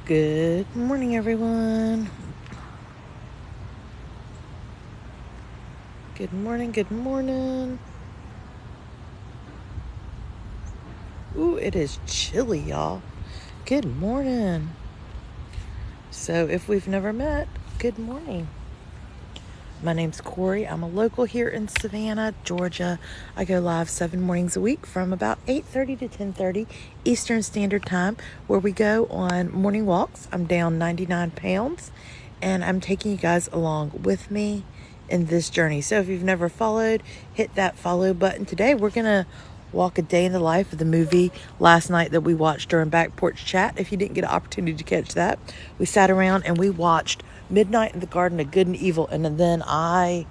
Good morning, everyone. Good morning, good morning. Ooh, it is chilly, y'all. Good morning. So, if we've never met, good morning. My name's Corey. I'm a local here in Savannah, Georgia. I go live 7 mornings a week from about 8:30 to 10:30 Eastern Standard Time, where we go on morning walks. I'm down 99 pounds, and I'm taking you guys along with me in this journey. So if you've never followed, hit that follow button. Today, we're going to walk a day in the life of the movie last night that we watched during Back Porch Chat. If you didn't get an opportunity to catch that, we sat around and we watched Midnight in the Garden of Good and Evil, and then I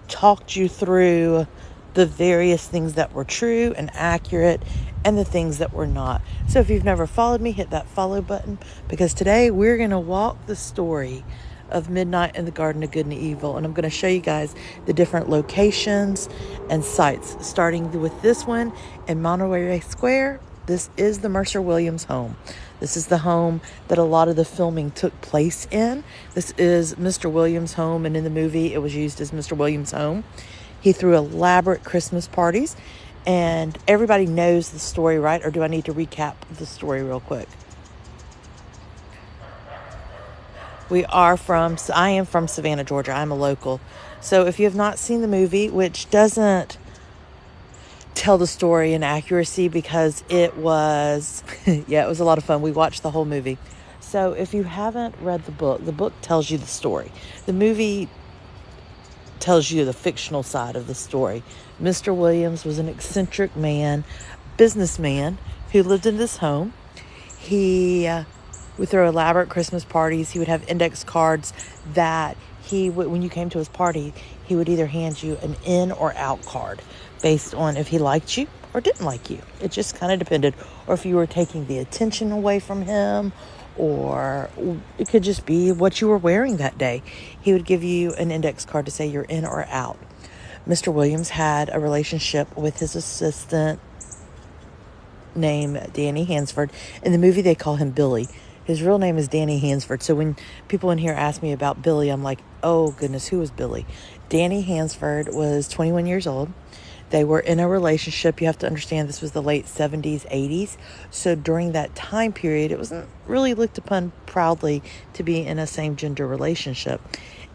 talked you through the various things that were true and accurate and the things that were not. So if you've never followed me, hit that follow button, because today we're going to walk the story of Midnight in the Garden of Good and Evil, and I'm going to show you guys the different locations and sites, starting with this one in Monterey Square. This is the Mercer Williams home. This is the home that a lot of the filming took place in. This is Mr. Williams' home, and in the movie, it was used as Mr. Williams' home. He threw elaborate Christmas parties, and everybody knows the story, right? Or do I need to recap the story real quick? I am from Savannah, Georgia. I'm a local. So if you have not seen the movie, which doesn't tell the story in accuracy because it was, it was a lot of fun. We watched the whole movie. So if you haven't read the book tells you the story. The movie tells you the fictional side of the story. Mr. Williams was an eccentric businessman who lived in this home. He would throw elaborate Christmas parties. He would have index cards that when you came to his party, he would either hand you an in or out card based on if he liked you or didn't like you. It just kind of depended. Or if you were taking the attention away from him, or it could just be what you were wearing that day. He would give you an index card to say you're in or out. Mr. Williams had a relationship with his assistant named Danny Hansford. In the movie, they call him Billy. His real name is Danny Hansford. So when people in here ask me about Billy, I'm like, oh goodness, who is Billy? Danny Hansford was 21 years old. They were in a relationship. You have to understand this was the late 70s, 80s. So during that time period, it wasn't really looked upon proudly to be in a same-gender relationship.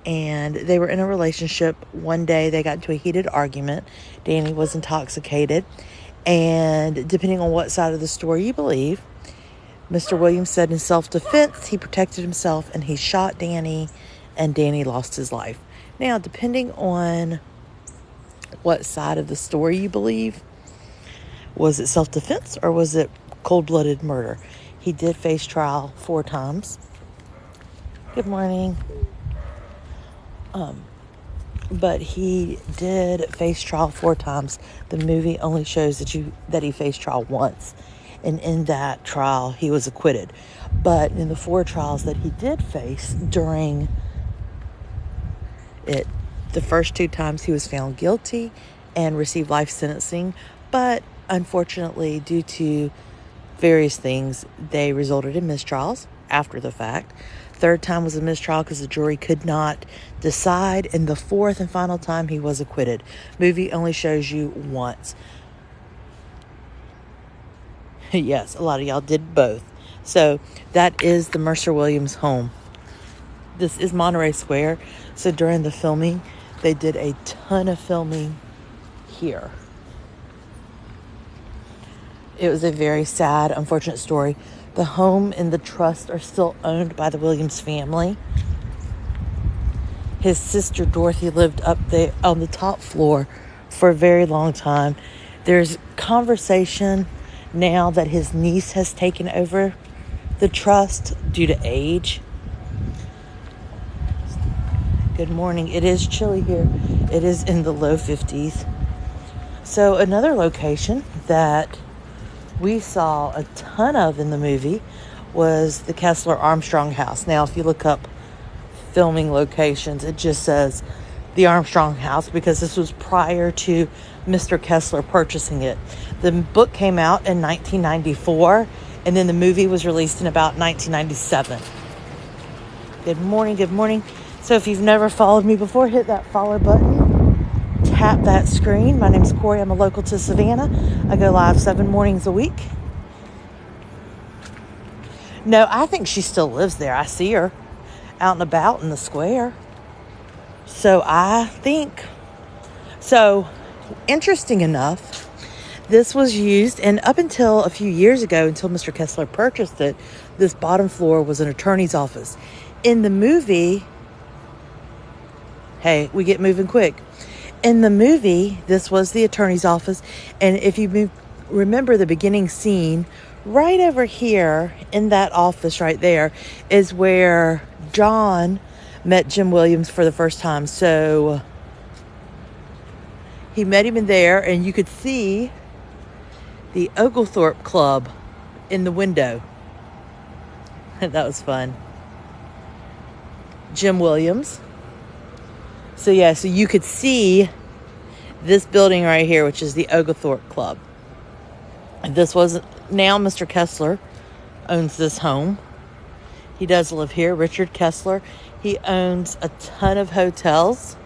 And they were in a relationship. One day, they got into a heated argument. Danny was intoxicated. And depending on what side of the story you believe, Mr. Williams said in self-defense, he protected himself and he shot Danny, and Danny lost his life. Now, depending on what side of the story you believe, was it self-defense or was it cold-blooded murder? He did face trial 4 times. Good morning. But he did face trial 4 times. The movie only shows that he faced trial once. And in that trial, he was acquitted. But in the 4 trials that he did face during it, the first 2 times he was found guilty and received life sentencing. But unfortunately, due to various things, they resulted in mistrials after the fact. 3rd time was a mistrial because the jury could not decide. And the 4th and final time, he was acquitted. Movie only shows you once. Yes, a lot of y'all did both. So that is the Mercer Williams home. This is Monterey Square. So during the filming, they did a ton of filming here. It was a very sad, unfortunate story. The home and the trust are still owned by the Williams family. His sister Dorothy lived up there on the top floor for a very long time. There's conversation now that his niece has taken over the trust due to age. Good morning. It is chilly here. It is in the low 50s. So another location that we saw a ton of in the movie was the Kessler Armstrong house. Now, if you look up filming locations, it just says the Armstrong house because this was prior to Mr. Kessler purchasing it. The book came out in 1994, and then the movie was released in about 1997. Good morning, good morning. So if you've never followed me before, hit that follow button, tap that screen. My name's Corey. I'm a local to Savannah. I go live 7 mornings a week. No, I think she still lives there. I see her out and about in the square. So interesting enough, this was used, and up until a few years ago, until Mr. Kessler purchased it, this bottom floor was an attorney's office. In the movie, hey, we get moving quick. In the movie, this was the attorney's office, and if you remember the beginning scene, right over here in that office right there is where John met Jim Williams for the first time. So he met him in there, and you could see the Oglethorpe Club in the window. That was fun. Jim Williams. So you could see this building right here, which is the Oglethorpe Club. Now Mr. Kessler owns this home. He does live here, Richard Kessler. He owns a ton of hotels.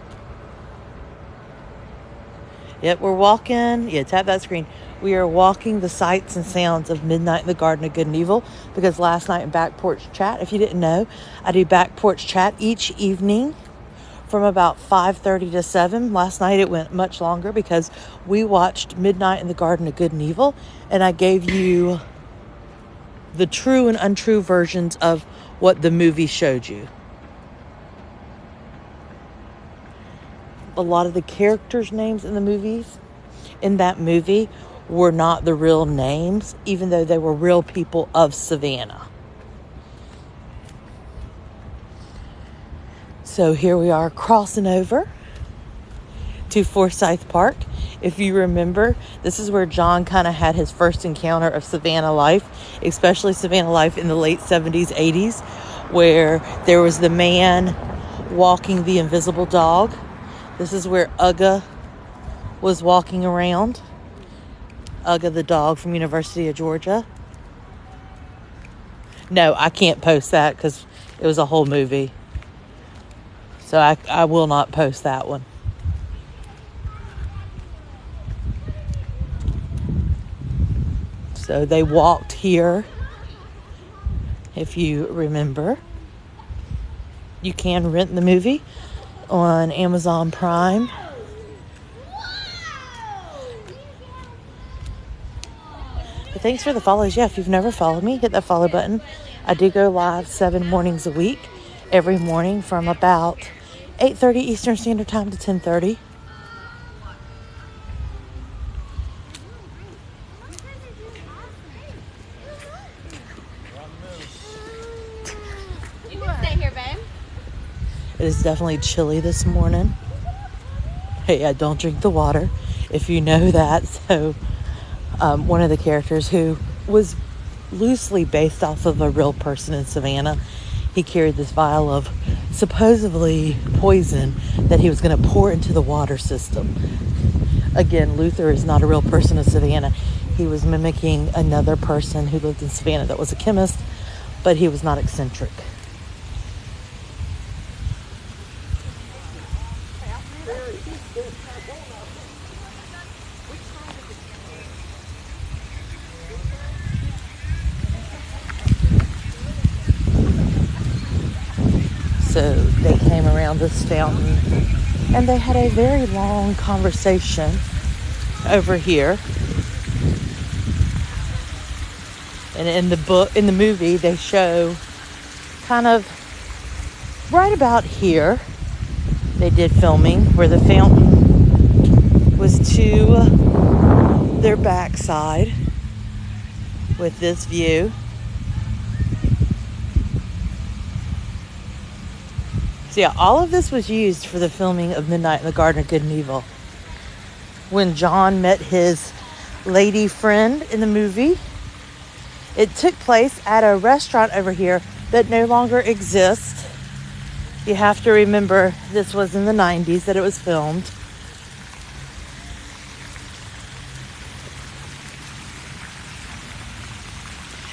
Yep, we're walking. Yeah, tap that screen. We are walking the sights and sounds of Midnight in the Garden of Good and Evil, because last night in Back Porch Chat, if you didn't know, I do Back Porch Chat each evening from about 5:30 to 7. Last night it went much longer because we watched Midnight in the Garden of Good and Evil, and I gave you the true and untrue versions of what the movie showed you. A lot of the characters' names in that movie were not the real names, even though they were real people of Savannah. So here we are crossing over to Forsyth Park. If you remember, this is where John kind of had his first encounter of Savannah life, especially Savannah life in the late 70s, 80s, where there was the man walking the invisible dog. This is where Ugga was walking around. Ugga the dog from University of Georgia. No, I can't post that because it was a whole movie. So I will not post that one. So they walked here, if you remember. You can rent the movie on Amazon Prime. But thanks for the follows. Yeah, if you've never followed me, hit that follow button. I do go live 7 mornings a week, every morning from about 8:30 Eastern Standard Time to 10:30. You can stay here, babe. It is definitely chilly this morning. Hey, I don't drink the water, if you know that. So one of the characters who was loosely based off of a real person in Savannah, he carried this vial of supposedly poison that he was going to pour into the water system. Again, Luther is not a real person in Savannah. He was mimicking another person who lived in Savannah that was a chemist, but he was not eccentric. So they came around this fountain and they had a very long conversation over here. And in the movie, they show kind of right about here, they did filming where the fountain was to their backside with this view. So yeah, all of this was used for the filming of Midnight in the Garden of Good and Evil. When John met his lady friend in the movie, it took place at a restaurant over here that no longer exists. You have to remember this was in the 90s that it was filmed.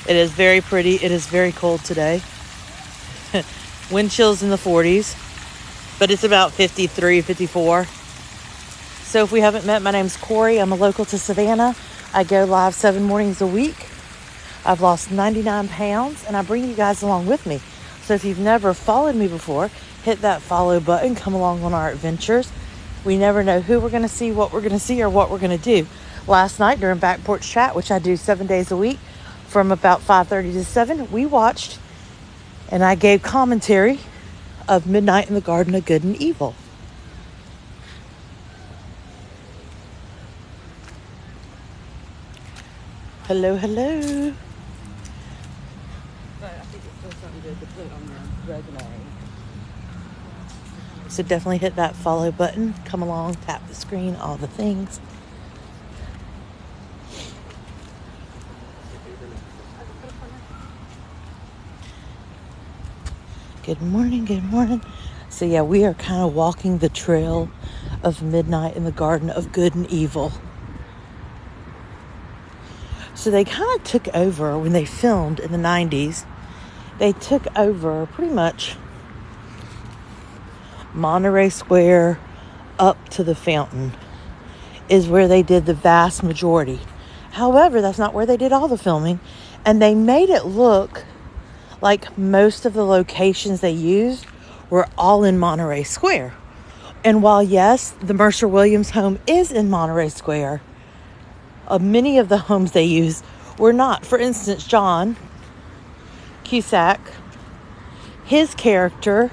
It is very pretty. It is very cold today. Wind chills in the 40s, but it's about 53, 54. So if we haven't met, my name's Corey. I'm a local to Savannah. I go live 7 mornings a week. I've lost 99 pounds, and I bring you guys along with me. So if you've never followed me before, hit that follow button. Come along on our adventures. We never know who we're going to see, what we're going to see, or what we're going to do. Last night during Back Porch Chat, which I do 7 days a week from about 5:30 to 7, we watched and I gave commentary of Midnight in the Garden of Good and Evil. Hello, hello. But I think it's still something good to put on your resume. So definitely hit that follow button. Come along, tap the screen, all the things. Good morning, good morning. So yeah, we are kind of walking the trail of Midnight in the Garden of Good and Evil. So they kind of took over when they filmed in the 90s. They took over pretty much Monterey Square up to the fountain is where they did the vast majority. However, that's not where they did all the filming. And they made it look like most of the locations they used were all in Monterey Square. And while, yes, the Mercer Williams home is in Monterey Square, many of the homes they used were not. For instance, John Cusack, his character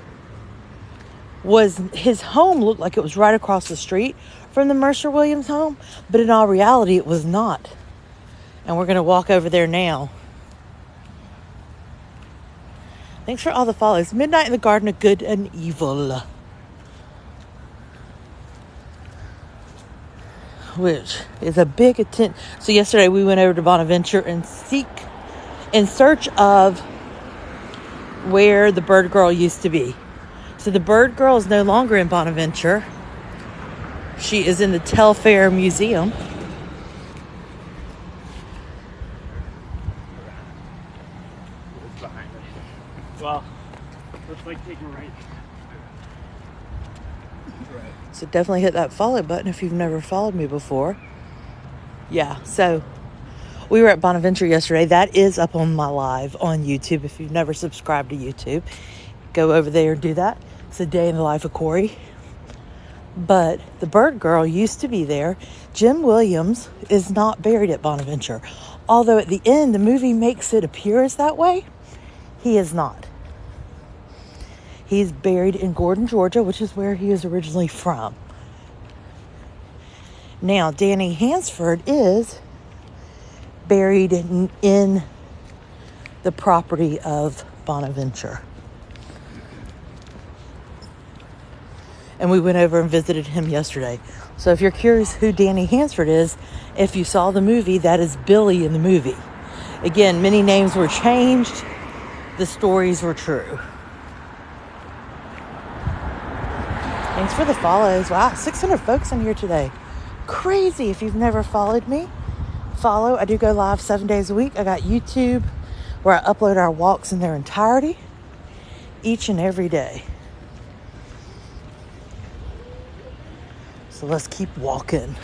his home looked like it was right across the street from the Mercer Williams home, but in all reality, it was not. And we're going to walk over there now. Thanks for all the follows. Midnight in the Garden of Good and Evil. Which is a big attempt. So yesterday we went over to Bonaventure in search of where the Bird Girl used to be. So the Bird Girl is no longer in Bonaventure. She is in the Telfair Museum. Well, looks like taking right. So definitely hit that follow button if you've never followed me before. Yeah, so we were at Bonaventure yesterday. That is up on my live on YouTube. If you've never subscribed to YouTube, go over there and do that. It's a day in the life of Corey. But the Bird Girl used to be there. Jim Williams is not buried at Bonaventure. Although at the end, the movie makes it appear as that way. He is not. He's buried in Gordon, Georgia, which is where he is originally from. Now, Danny Hansford is buried in the property of Bonaventure. And we went over and visited him yesterday. So if you're curious who Danny Hansford is, if you saw the movie, that is Billy in the movie. Again, many names were changed. The stories were true. Thanks for the follows. Wow, 600 folks in here today. Crazy. If you've never followed me, follow. I do go live 7 days a week. I got YouTube where I upload our walks in their entirety each and every day. So let's keep walking.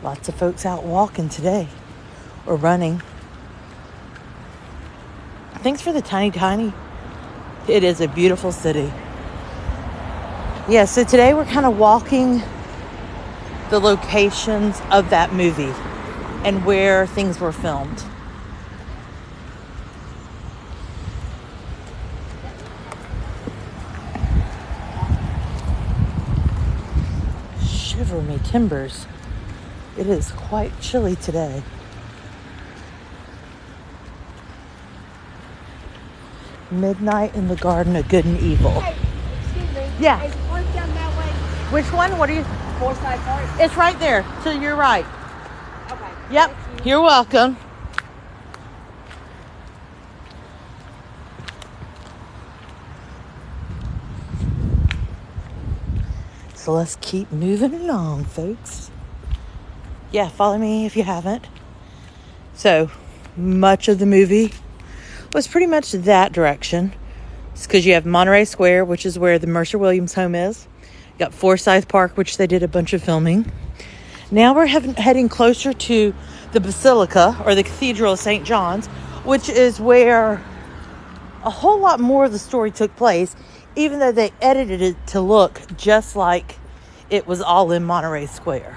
Lots of folks out walking today or running. Thanks for the tiny. It is a beautiful city. Yeah, so today we're kind of walking the locations of that movie and where things were filmed. Shiver me timbers. It is quite chilly today. Midnight in the Garden of Good and Evil. Hey, excuse me. Yeah. Is one down that way? Which one? What are you? Forsyth Park? It's right there. To your right. Okay. Yep. Thank you. You're welcome. So let's keep moving along, folks. Yeah, follow me if you haven't. So much of the movie was pretty much that direction. It's because you have Monterey Square, which is where the Mercer Williams home is. You got Forsyth Park, which they did a bunch of filming. Now we're heading closer to the Basilica, or the Cathedral of St. John's, which is where a whole lot more of the story took place, even though they edited it to look just like it was all in Monterey Square.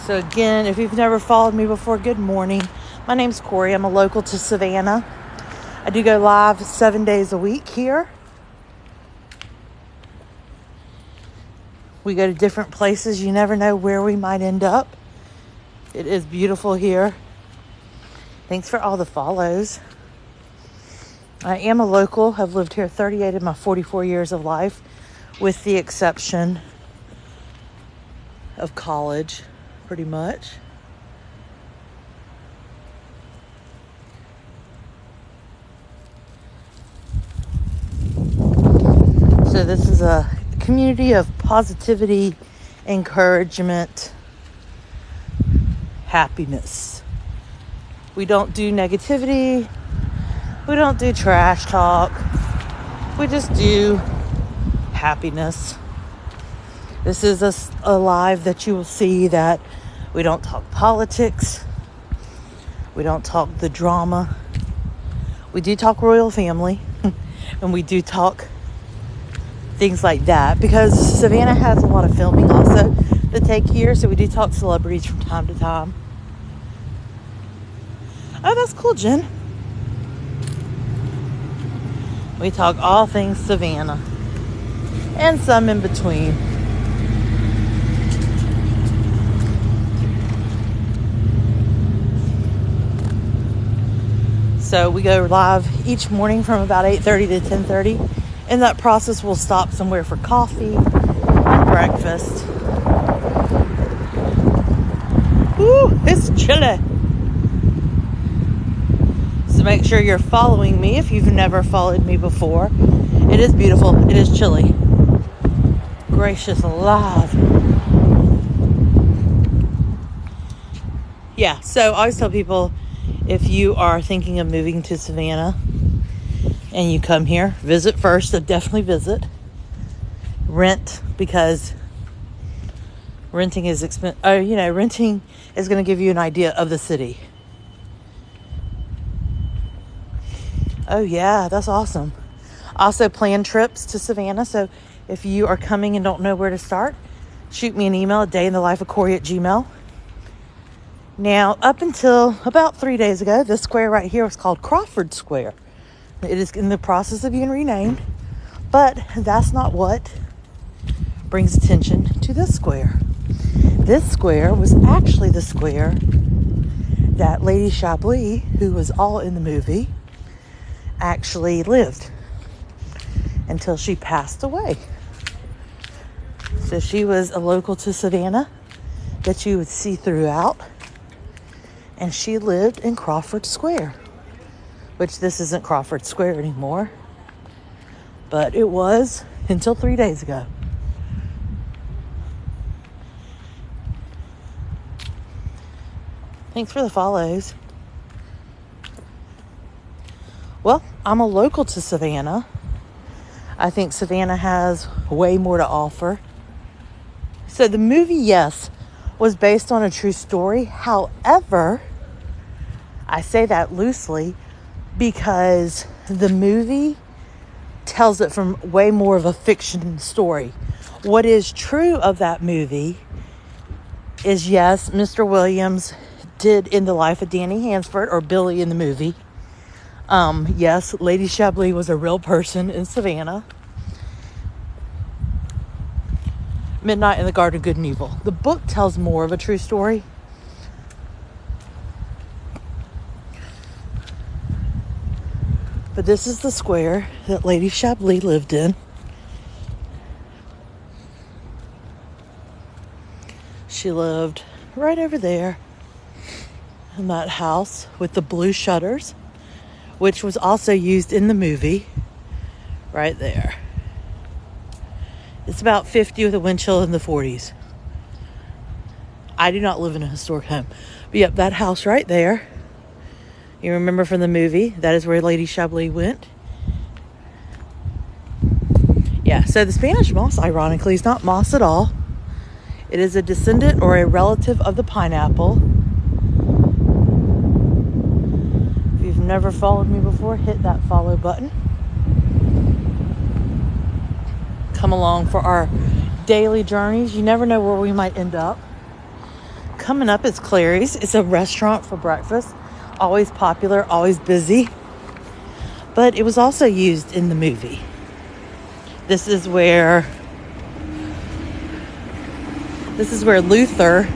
So again, if you've never followed me before, good morning. My name's Corey. I'm a local to Savannah. I do go live 7 days a week here. We go to different places. You never know where we might end up. It is beautiful here. Thanks for all the follows. I am a local. I've lived here 38 of my 44 years of life, with the exception of college, pretty much. So this is a community of positivity, encouragement, happiness. We don't do negativity. We don't do trash talk. We just do happiness. This is a live that you will see that we don't talk politics. We don't talk the drama. We do talk royal family. And we do talk things like that, because Savannah has a lot of filming also that take here, so we do talk celebrities from time to time. Oh, that's cool, Jen. We talk all things Savannah and some in between. So we go live each morning from about 8:30 to 10:30. In that process, we'll stop somewhere for coffee and breakfast. Ooh, it's chilly. So make sure you're following me if you've never followed me before. It is beautiful. It is chilly. Gracious alive. Yeah, so I always tell people, if you are thinking of moving to Savannah and you come here, visit first. So definitely visit. Rent, because renting is expensive. Renting is going to give you an idea of the city. Oh yeah, that's awesome. Also plan trips to Savannah. So if you are coming and don't know where to start, shoot me an email at dayinthelife@gmail.com. Now, up until about 3 days ago, this square right here was called Crawford Square. It is in the process of being renamed, but that's not what brings attention to this square. This square was actually the square that Lady Chablis, who was all in the movie, actually lived until she passed away. So she was a local to Savannah that you would see throughout. And she lived in Crawford Square, which this isn't Crawford Square anymore, but it was until 3 days ago. Thanks for the follows. Well, I'm a local to Savannah. I think Savannah has way more to offer. So the movie, yes, was based on a true story. However, I say that loosely because the movie tells it from way more of a fiction story. What is true of that movie is, yes, Mr. Williams did end the life of Danny Hansford, or Billy in the movie. Yes, Lady Chablis was a real person in Savannah. Midnight in the Garden of Good and Evil. The book tells more of a true story. But this is the square that Lady Chablis lived in. She lived right over there in that house with the blue shutters, which was also used in the movie. Right there. It's about 50 with a wind chill in the 40s. I do not live in a historic home. But yep, that house right there. You remember from the movie, that is where Lady Chablis went. Yeah, so the Spanish moss, ironically, is not moss at all. It is a descendant or a relative of the pineapple. If you've never followed me before, hit that follow button. Come along for our daily journeys. You never know where we might end up. Coming up is Clary's. It's a restaurant for breakfast. Always popular, always busy. But it was also used in the movie. This is where Luther,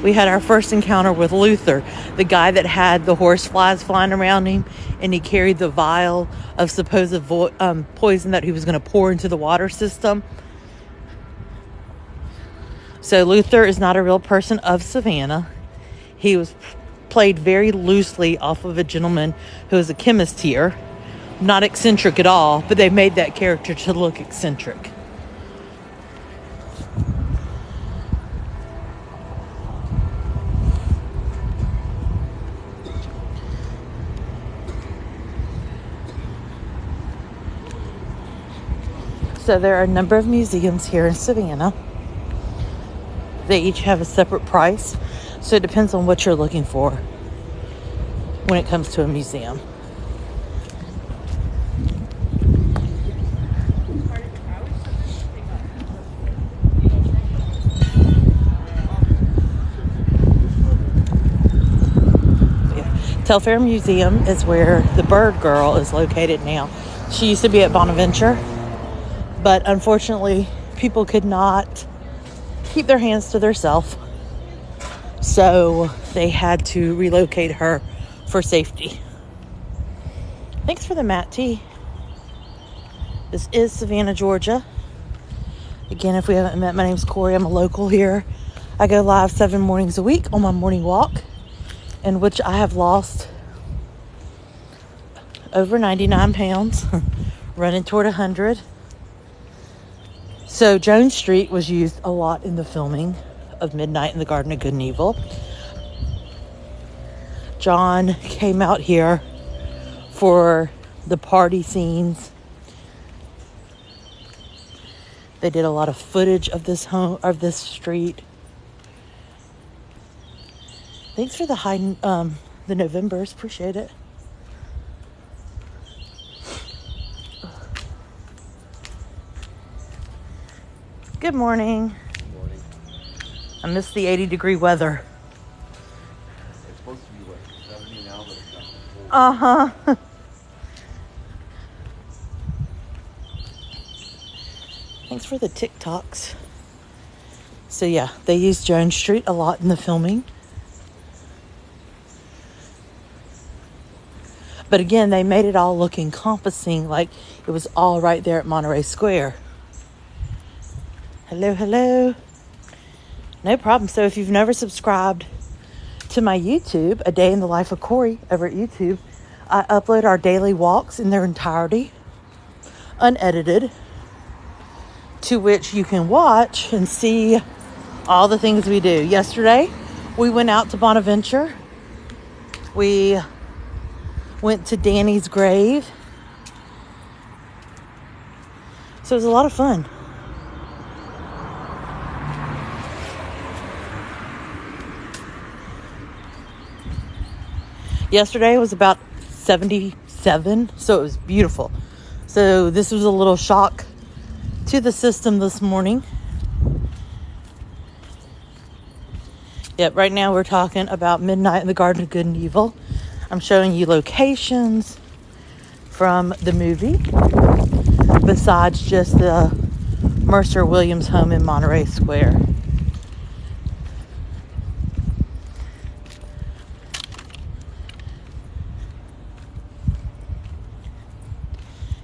we had our first encounter with Luther, the guy that had the horse flies flying around him, and he carried the vial of supposed poison that he was going to pour into the water system. So Luther is not a real person of Savannah. He was played very loosely off of a gentleman who was a chemist here. Not eccentric at all, but they made that character to look eccentric. So there are a number of museums here in Savannah. They each have a separate price, so it depends on what you're looking for when it comes to a museum. Telfair Museum is where the Bird Girl is located now. She used to be at Bonaventure, but unfortunately, people could not keep their hands to themselves, so they had to relocate her for safety. Thanks for the mat tea. This is Savannah, Georgia. Again, if we haven't met, my name's Corey. I'm a local here. I go live 7 mornings a week on my morning walk, in which I have lost over 99 pounds, running toward 100. So Jones Street was used a lot in the filming of Midnight in the Garden of Good and Evil. John came out here for the party scenes. They did a lot of footage of this street. Thanks for the Novembers. Appreciate it. Good morning. Good morning. I miss the 80-degree weather. It's supposed to be like 70 now, but it's not cold. Uh-huh. Thanks for the TikToks. So yeah, they used Jones Street a lot in the filming. But again, they made it all look encompassing, like it was all right there at Monterey Square. Hello, hello. No problem. So if you've never subscribed to my YouTube, A Day in the Life of Corey over at YouTube, I upload our daily walks in their entirety, unedited, to which you can watch and see all the things we do. Yesterday, we went out to Bonaventure. We went to Danny's grave. So it was a lot of fun. Yesterday was about 77, so it was beautiful. So this was a little shock to the system this morning. Yep, right now we're talking about Midnight in the Garden of Good and Evil. I'm showing you locations from the movie, besides just the Mercer Williams home in Monterey Square.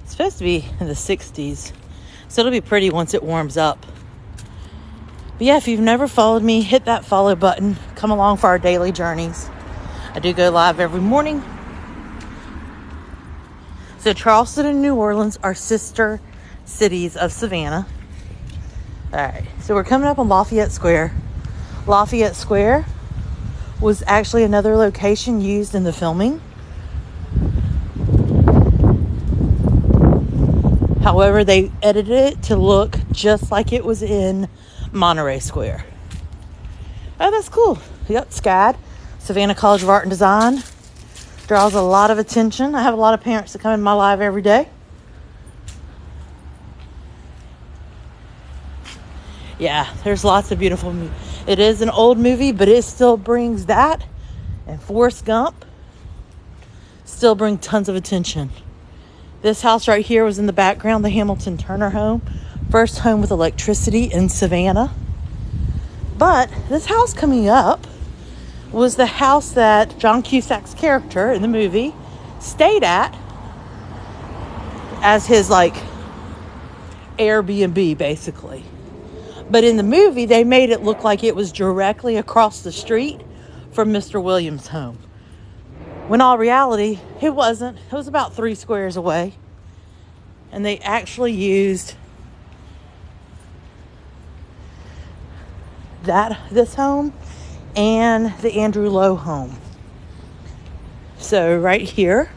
It's supposed to be in the 60s, so it'll be pretty once it warms up. But yeah, if you've never followed me, hit that follow button. Come along for our daily journeys. I do go live every morning So Charleston and New Orleans are sister cities of Savannah. All right, so we're coming up on Lafayette Square. Lafayette Square was actually another location used in the filming. However, they edited it to look just like it was in Monterey Square. Oh, that's cool. Yep, SCAD, Savannah College of Art and Design. Draws a lot of attention. I have a lot of parents that come in my live every day. Yeah, there's lots of beautiful movies. It is an old movie, but it still brings that. And Forrest Gump still bring tons of attention. This house right here was in the background, the Hamilton Turner home. First home with electricity in Savannah. But this house coming up was the house that John Cusack's character in the movie stayed at as his Airbnb basically. But in the movie, they made it look like it was directly across the street from Mr. Williams' home. When all reality, it wasn't. It was about 3 squares away. And they actually used this home and the Andrew Lowe home. So right here,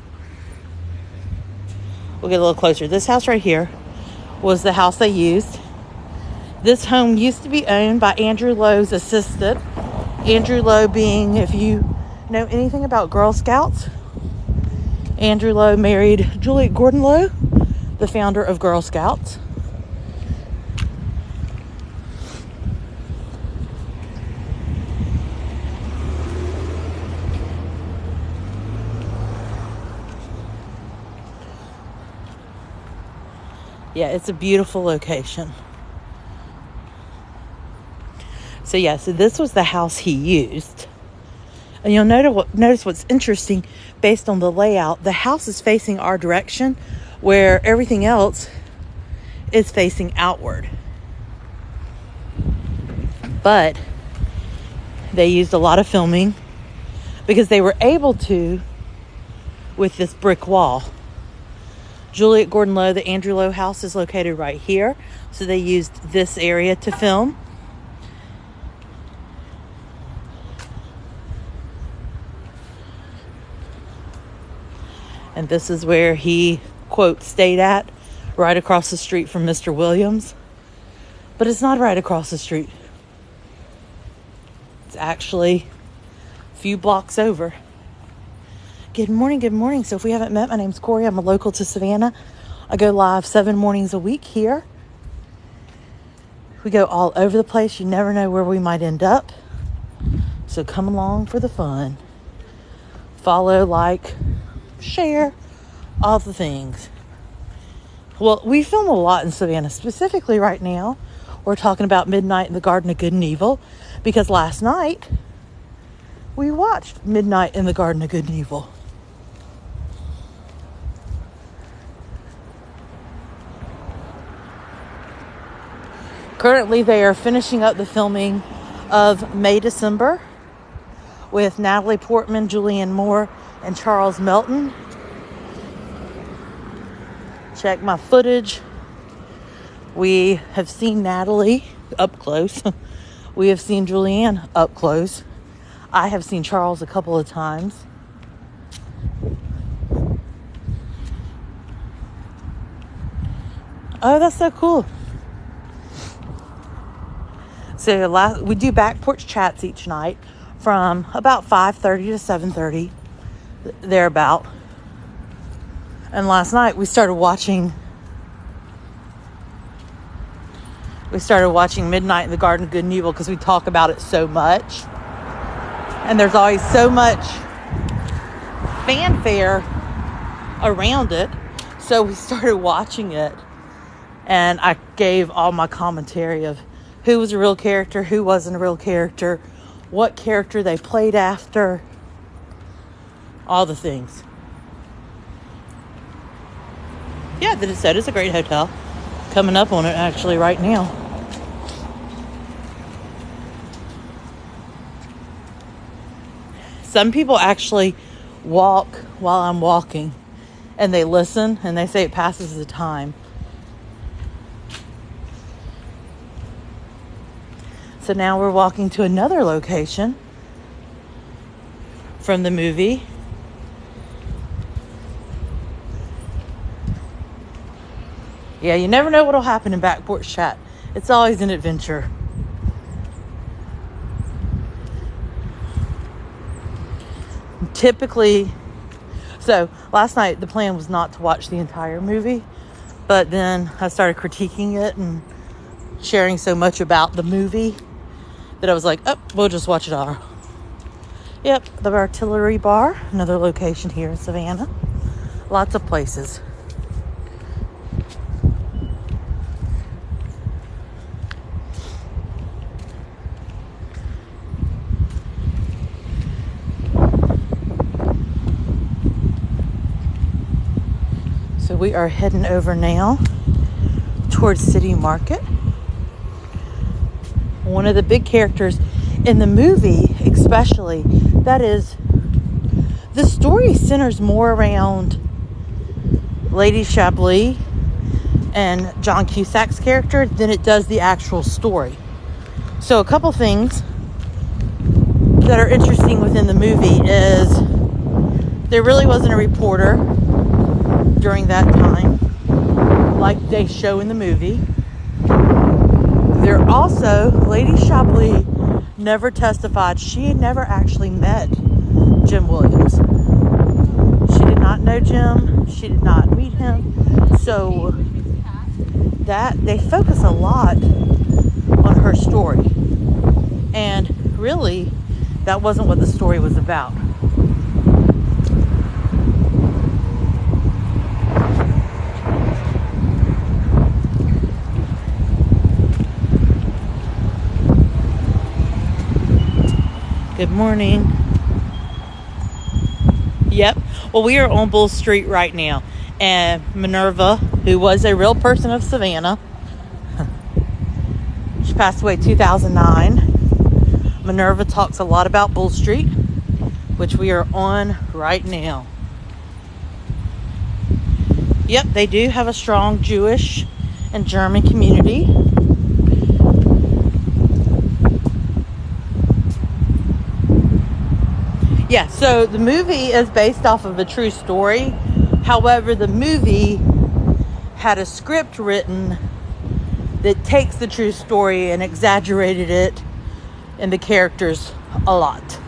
we'll get a little closer. This house right here was the house they used. This home used to be owned by Andrew Lowe's assistant. Andrew Lowe being, if you know anything about Girl Scouts, Andrew Lowe married Juliet Gordon Lowe, the founder of Girl Scouts. Yeah, it's a beautiful location. So yeah, so this was the house he used. And you'll notice what's interesting based on the layout. The house is facing our direction where everything else is facing outward. But they used a lot of filming because they were able to with this brick wall. Juliet Gordon Lowe, the Andrew Lowe house, is located right here. So they used this area to film. And this is where he, quote, stayed at, right across the street from Mr. Williams. But it's not right across the street. It's actually a few blocks over. Good morning, good morning. So if we haven't met, my name's Corey. I'm a local to Savannah. I go live 7 mornings a week here. We go all over the place. You never know where we might end up. So come along for the fun. Follow, like, share, all the things. Well, we film a lot in Savannah. Specifically right now, we're talking about Midnight in the Garden of Good and Evil. Because last night, we watched Midnight in the Garden of Good and Evil. Currently, they are finishing up the filming of May December with Natalie Portman, Julianne Moore, and Charles Melton. Check my footage. We have seen Natalie up close. We have seen Julianne up close. I have seen Charles a couple of times. Oh, that's so cool. So we do back porch chats each night from about 5:30 to 7:30, thereabout. And last night we started watching Midnight in the Garden of Good and Evil because we talk about it so much. And there's always so much fanfare around it. So we started watching it. And I gave all my commentary of who was a real character, who wasn't a real character, what character they played after, all the things. Yeah, the DeSoto is a great hotel. Coming up on it actually right now. Some people actually walk while I'm walking. and they listen, and they say it passes the time. So now we're walking to another location from the movie. Yeah, you never know what'll happen in back porch chat. It's always an adventure. Typically, so last night the plan was not to watch the entire movie, but then I started critiquing it and sharing so much about the movie that I was like, oh, we'll just watch it all. Yep, the Artillery Bar, another location here in Savannah. Lots of places. So we are heading over now towards City Market. One of the big characters in the movie, especially, that is, the story centers more around Lady Chablis and John Cusack's character than it does the actual story. So a couple things that are interesting within the movie is there really wasn't a reporter during that time like they show in the movie. There also, Lady Chablis never testified. She had never actually met Jim Williams. She did not know Jim. She did not meet him. So that they focus a lot on her story. And really, that wasn't what the story was about. Good morning. Yep. Well, we are on Bull Street right now. And Minerva, who was a real person of Savannah, she passed away in 2009. Minerva talks a lot about Bull Street, which we are on right now. Yep, they do have a strong Jewish and German community. Yeah, so the movie is based off of a true story. However, the movie had a script written that takes the true story and exaggerated it and the characters a lot.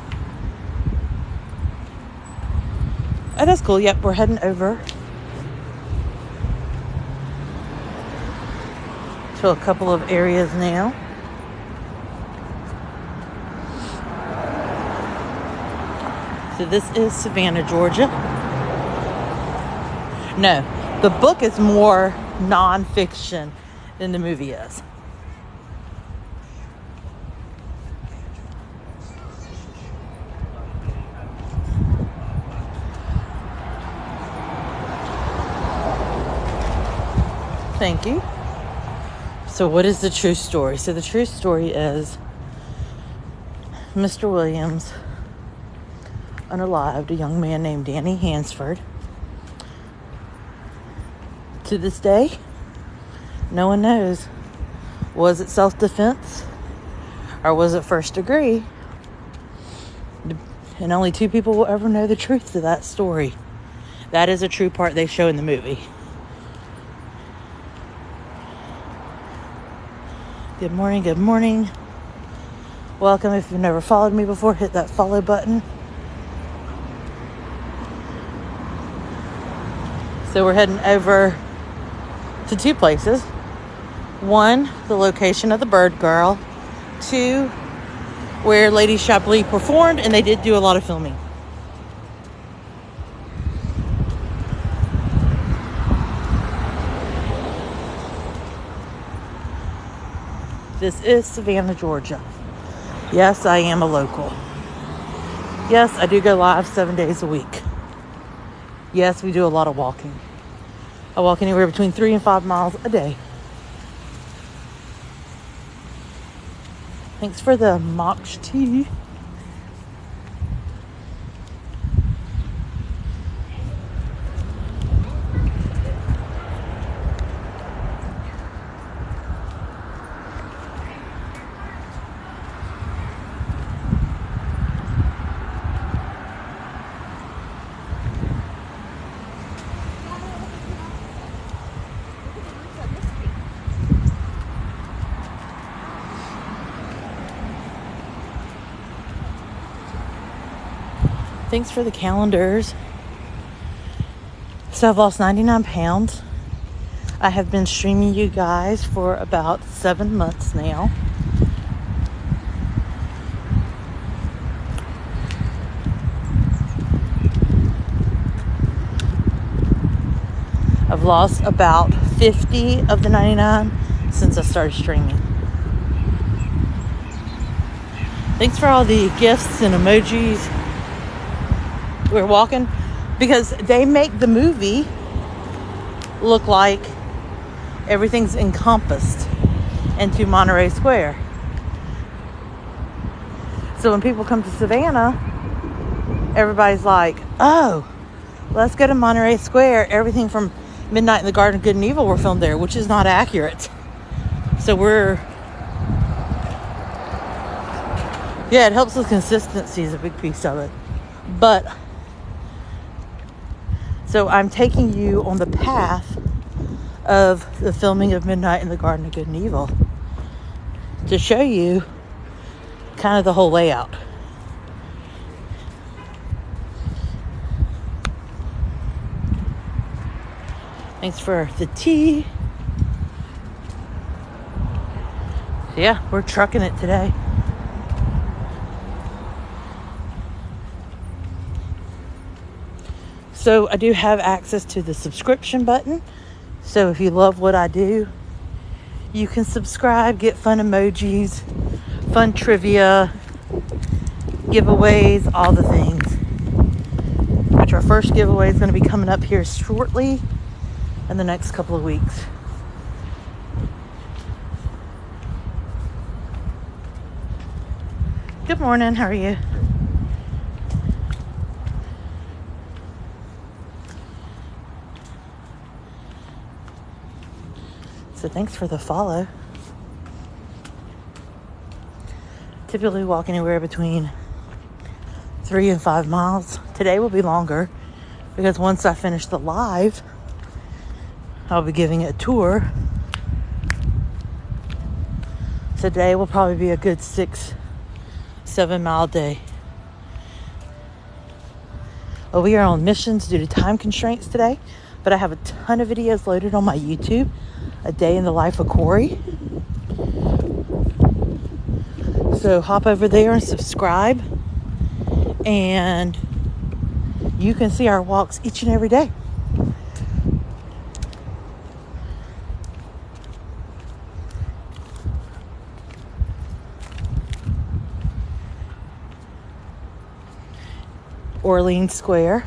Oh, that's cool. Yep, we're heading over to a couple of areas now. So this is Savannah, Georgia. No, the book is more non-fiction than the movie is. Thank you. So what is the true story? So the true story is Mr. Williams unalived a young man named Danny Hansford. To this day, no one knows. Was it self-defense or was it first degree? And only 2 people will ever know the truth to that story. That is a true part they show in the movie. Good morning, good morning. Welcome. If you've never followed me before, hit that follow button. So we're heading over to 2 places. 1, the location of the Bird Girl. 2, where Lady Chablis performed, and they did do a lot of filming. This is Savannah, Georgia. Yes, I am a local. Yes, I do go live 7 days a week. Yes, we do a lot of walking. I walk anywhere between 3 and 5 miles a day. Thanks for the mock tea. Thanks for the calendars. So I've lost 99 pounds. I have been streaming you guys for about 7 months now. I've lost about 50 of the 99 since I started streaming. Thanks for all the gifts and emojis. We're walking because they make the movie look like everything's encompassed into Monterey Square. So when people come to Savannah, everybody's like, oh, let's go to Monterey Square. Everything from Midnight in the Garden of Good and Evil were filmed there, which is not accurate. So it helps with consistency is a big piece of it. But, so I'm taking you on the path of the filming of Midnight in the Garden of Good and Evil to show you kind of the whole layout. Thanks for the tea. Yeah, we're trucking it today. So I do have access to the subscription button. So if you love what I do, you can subscribe, get fun emojis, fun trivia, giveaways, all the things. Which our first giveaway is going to be coming up here shortly in the next couple of weeks. Good morning, how are you? So thanks for the follow. Typically walk anywhere between 3 and 5 miles. Today will be longer because once I finish the live, I'll be giving it a tour. Today will probably be a good 6-7 mile day. Well, we are on missions due to time constraints today, but I have a ton of videos loaded on my YouTube. A day in the life of Corey. So hop over there and subscribe, and you can see our walks each and every day. Orleans Square.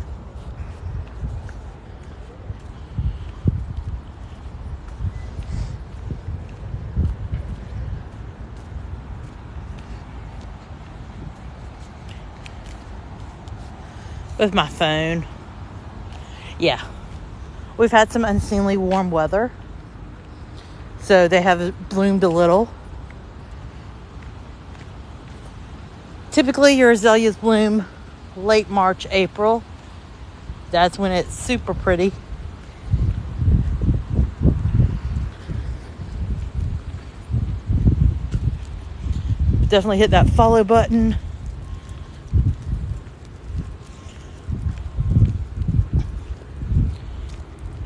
With my phone. Yeah. We've had some unseemly warm weather. So they have bloomed a little. Typically your azaleas bloom late March, April. That's when it's super pretty. Definitely hit that follow button.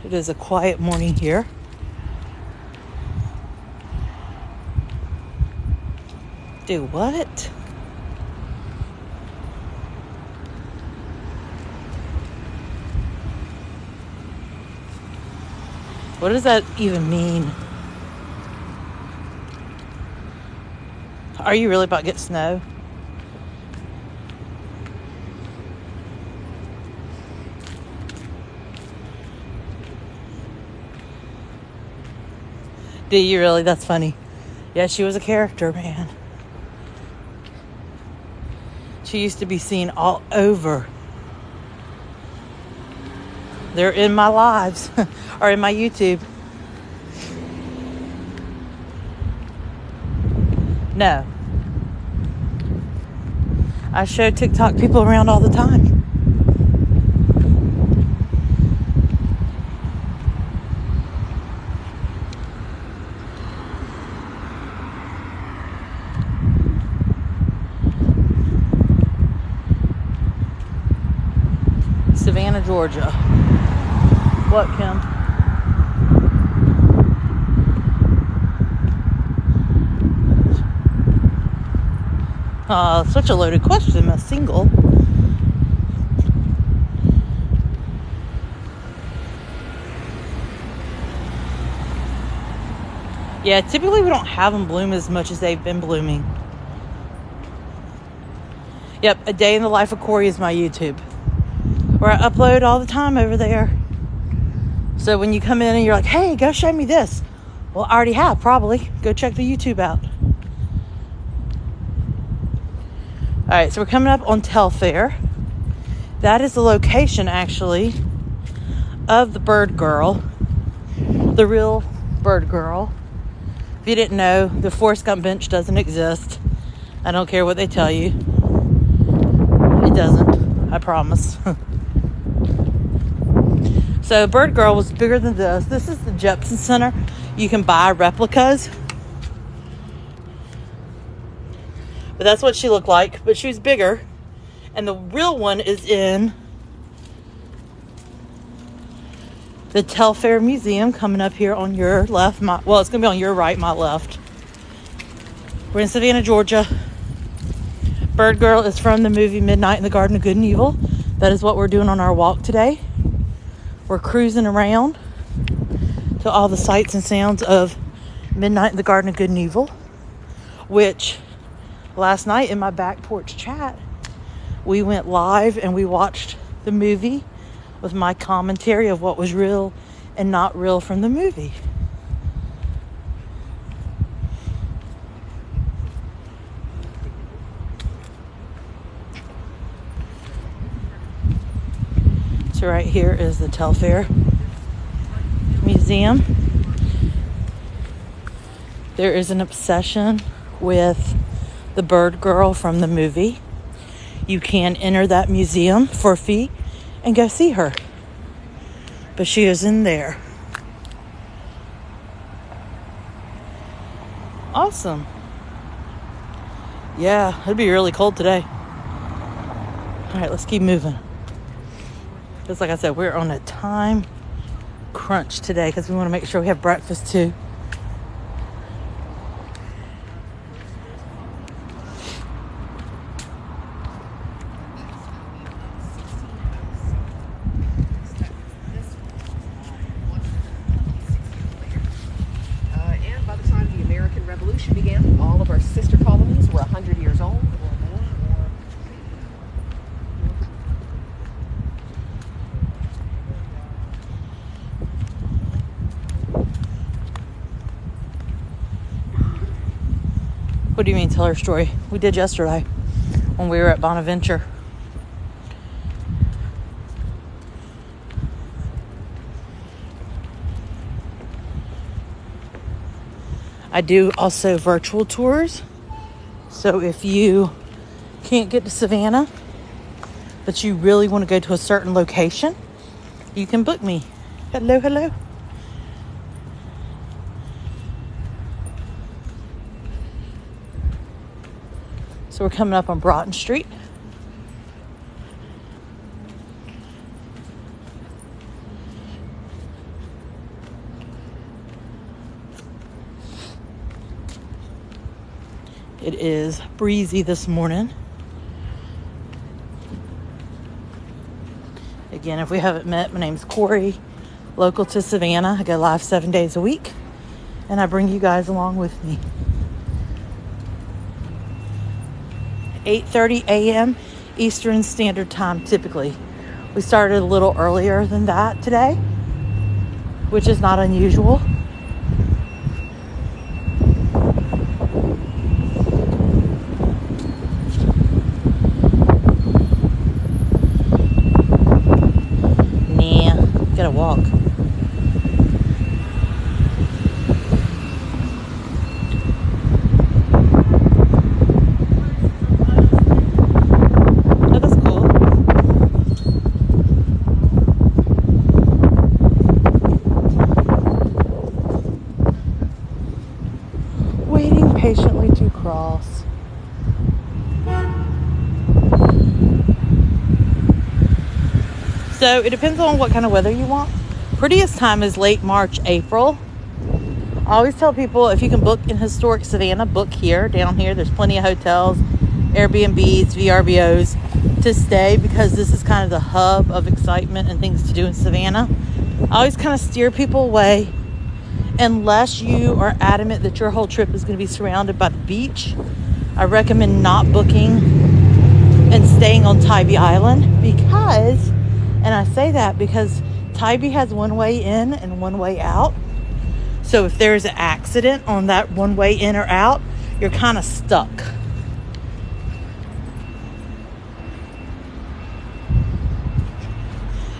It is a quiet morning here. Do what? What does that even mean? Are you really about to get snow? Do you really? That's funny. Yeah, she was a character, man. She used to be seen all over. They're in my lives or in my YouTube. No. I show TikTok people around all the time. Savannah, Georgia. What, Kim? Such a loaded question, a single. Yeah, typically we don't have them bloom as much as they've been blooming. Yep, A Day in the Life of Corey is my YouTube, where I upload all the time over there. So when you come in and you're like, hey, go show me this. Well, I already have, probably. Go check the YouTube out. All right, so we're coming up on Telfair. That is the location, actually, of the Bird Girl, the real Bird Girl. If you didn't know, the Forrest Gump bench doesn't exist. I don't care what they tell you. It doesn't, I promise. So Bird Girl was bigger than this. This is the Jepson Center. You can buy replicas. But that's what she looked like. But she was bigger. And the real one is in the Telfair Museum, coming up here on your left. Well, it's going to be on your right, my left. We're in Savannah, Georgia. Bird Girl is from the movie Midnight in the Garden of Good and Evil. That is what we're doing on our walk today. We're cruising around to all the sights and sounds of Midnight in the Garden of Good and Evil, which last night in my back porch chat, we went live and we watched the movie with my commentary of what was real and not real from the movie. So right here is the Telfair Museum. There is an obsession with the Bird Girl from the movie. You can enter that museum for a fee and go see her. But she is in there. Awesome. Yeah, it'll be really cold today. All right, let's keep moving. Just like I said, we're on a time crunch today because we want to make sure we have breakfast too. And by the time the American Revolution began, all of our sister colonies were 100 years old or more. What do you mean, tell her story? We did yesterday when we were at Bonaventure. I do also virtual tours. So if you can't get to Savannah, but you really want to go to a certain location, you can book me. Hello, hello. So we're coming up on Broughton Street. It is breezy this morning. Again, if we haven't met, my name's Corey, local to Savannah. I go live 7 days a week, and I bring you guys along with me. 8:30 a.m. Eastern Standard Time, typically. We started a little earlier than that today, which is not unusual. Gotta walk. Oh, that's cool. Waiting patiently to cross. So it depends on what kind of weather you want. Prettiest time is late March, April. I always tell people, if you can book in historic Savannah, book here, down here. There's plenty of hotels, Airbnbs, VRBOs to stay, because this is kind of the hub of excitement and things to do in Savannah. I always kind of steer people away, unless you are adamant that your whole trip is going to be surrounded by the beach. I recommend not booking and staying on Tybee Island, because, and I say that because Tybee has one way in and one way out. So if there's an accident on that one way in or out, you're kind of stuck.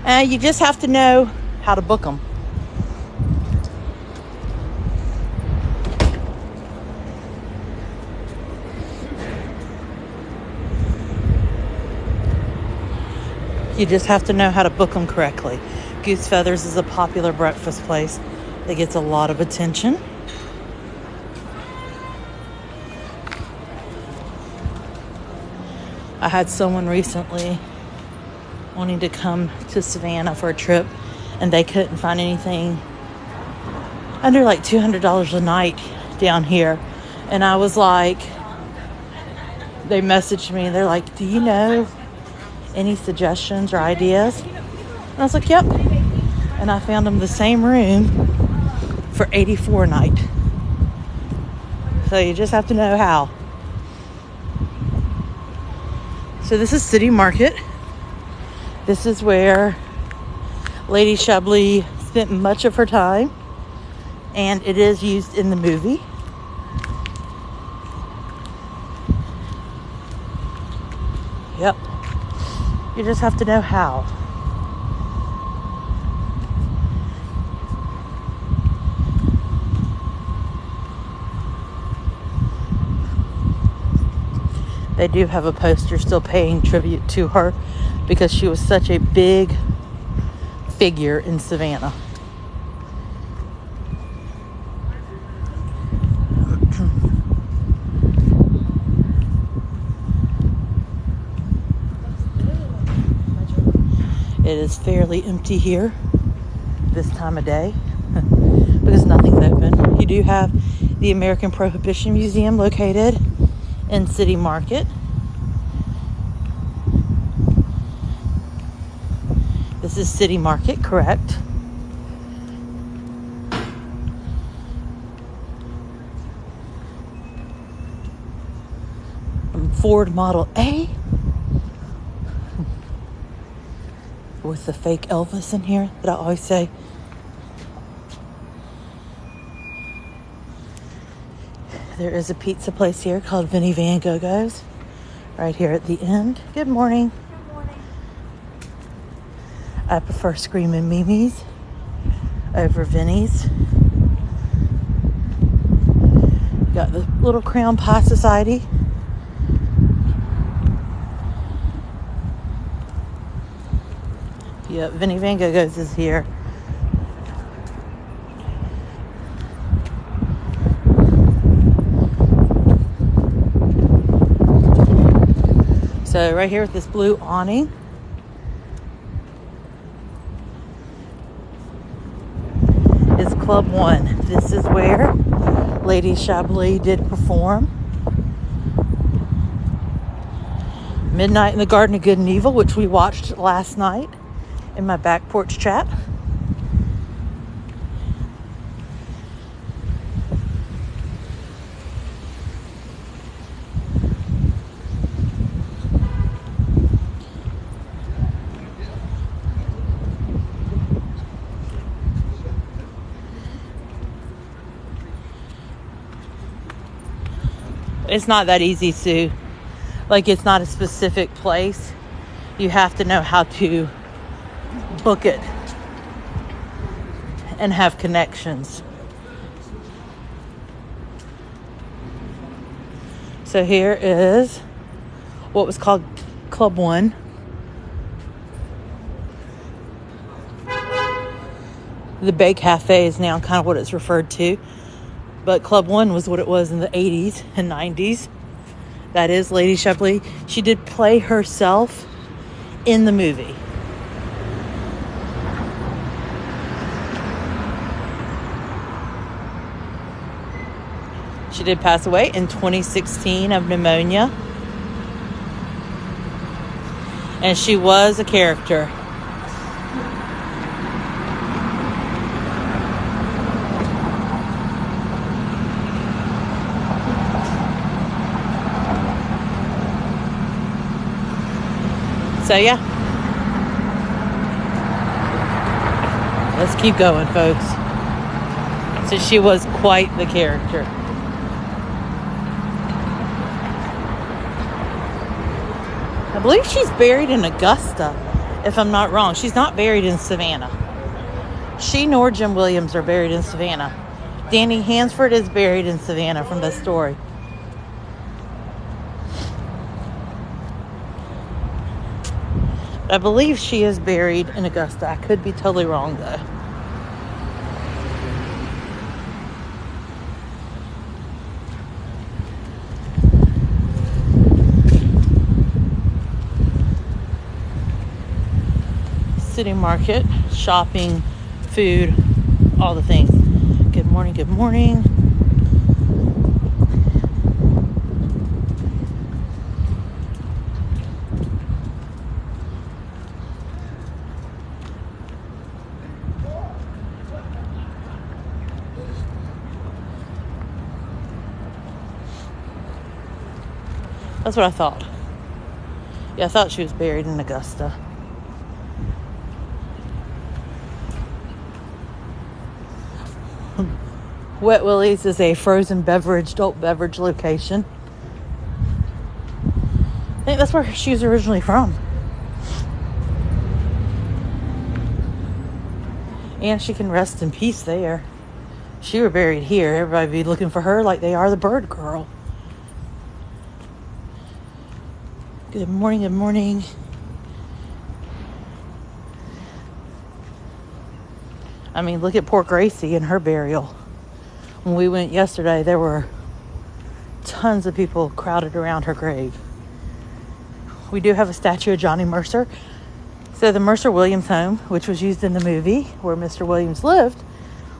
And you just have to know how to book them. You just have to know how to book them correctly. Goose Feathers is a popular breakfast place that gets a lot of attention. I had someone recently wanting to come to Savannah for a trip, and they couldn't find anything under like $200 a night down here. And I was like, they messaged me and they're like, do you know any suggestions or ideas? And I was like, yep. And I found them the same room for $84 a night. So you just have to know how. So this is City Market. This is where Lady Chablis spent much of her time, and it is used in the movie. Yep. You just have to know how. They do have a poster still paying tribute to her, because she was such a big figure in Savannah. It is fairly empty here this time of day because nothing's open. You do have the American Prohibition Museum located in City Market. This is City Market, correct? Ford Model A with the fake Elvis in here that I always say. There is a pizza place here called Vinnie Van Gogo's right here at the end. Good morning. Good morning. I prefer Screamin' Mimi's over Vinnie's. Got the Little Crown Pie Society. Yep, Vinnie Van Gogo's is here. So right here with this blue awning. Is Club 1. This is where Lady Chablis did perform. Midnight in the Garden of Good and Evil, which we watched last night in my back porch chat. It's not that easy, Sue. Like, it's not a specific place. You have to know how to book it and have connections. So here is what was called Club 1. The Bay Cafe is now kind of what it's referred to. But Club 1 was what it was in the 80s and 90s. That is Lady Chablis. She did play herself in the movie. She did pass away in 2016 of pneumonia. And she was a character. So yeah, let's keep going, folks. So she was quite the character. I believe she's buried in Augusta, if I'm not wrong. She's not buried in Savannah. She nor Jim Williams are buried in Savannah. Danny Hansford is buried in Savannah from the story. I believe she is buried in Augusta. I could be totally wrong, though. City market, shopping, food, all the things. Good morning, good morning. That's what I thought. Yeah, I thought she was buried in Augusta. Wet Willie's is a frozen beverage, adult beverage location. I think that's where she was originally from. And she can rest in peace there. If she were buried here, everybody would be looking for her like they are the bird girl. Good morning, good morning. I mean, look at poor Gracie and her burial. When we went yesterday, there were tons of people crowded around her grave. We do have a statue of Johnny Mercer. So the Mercer Williams home, which was used in the movie where Mr. Williams lived,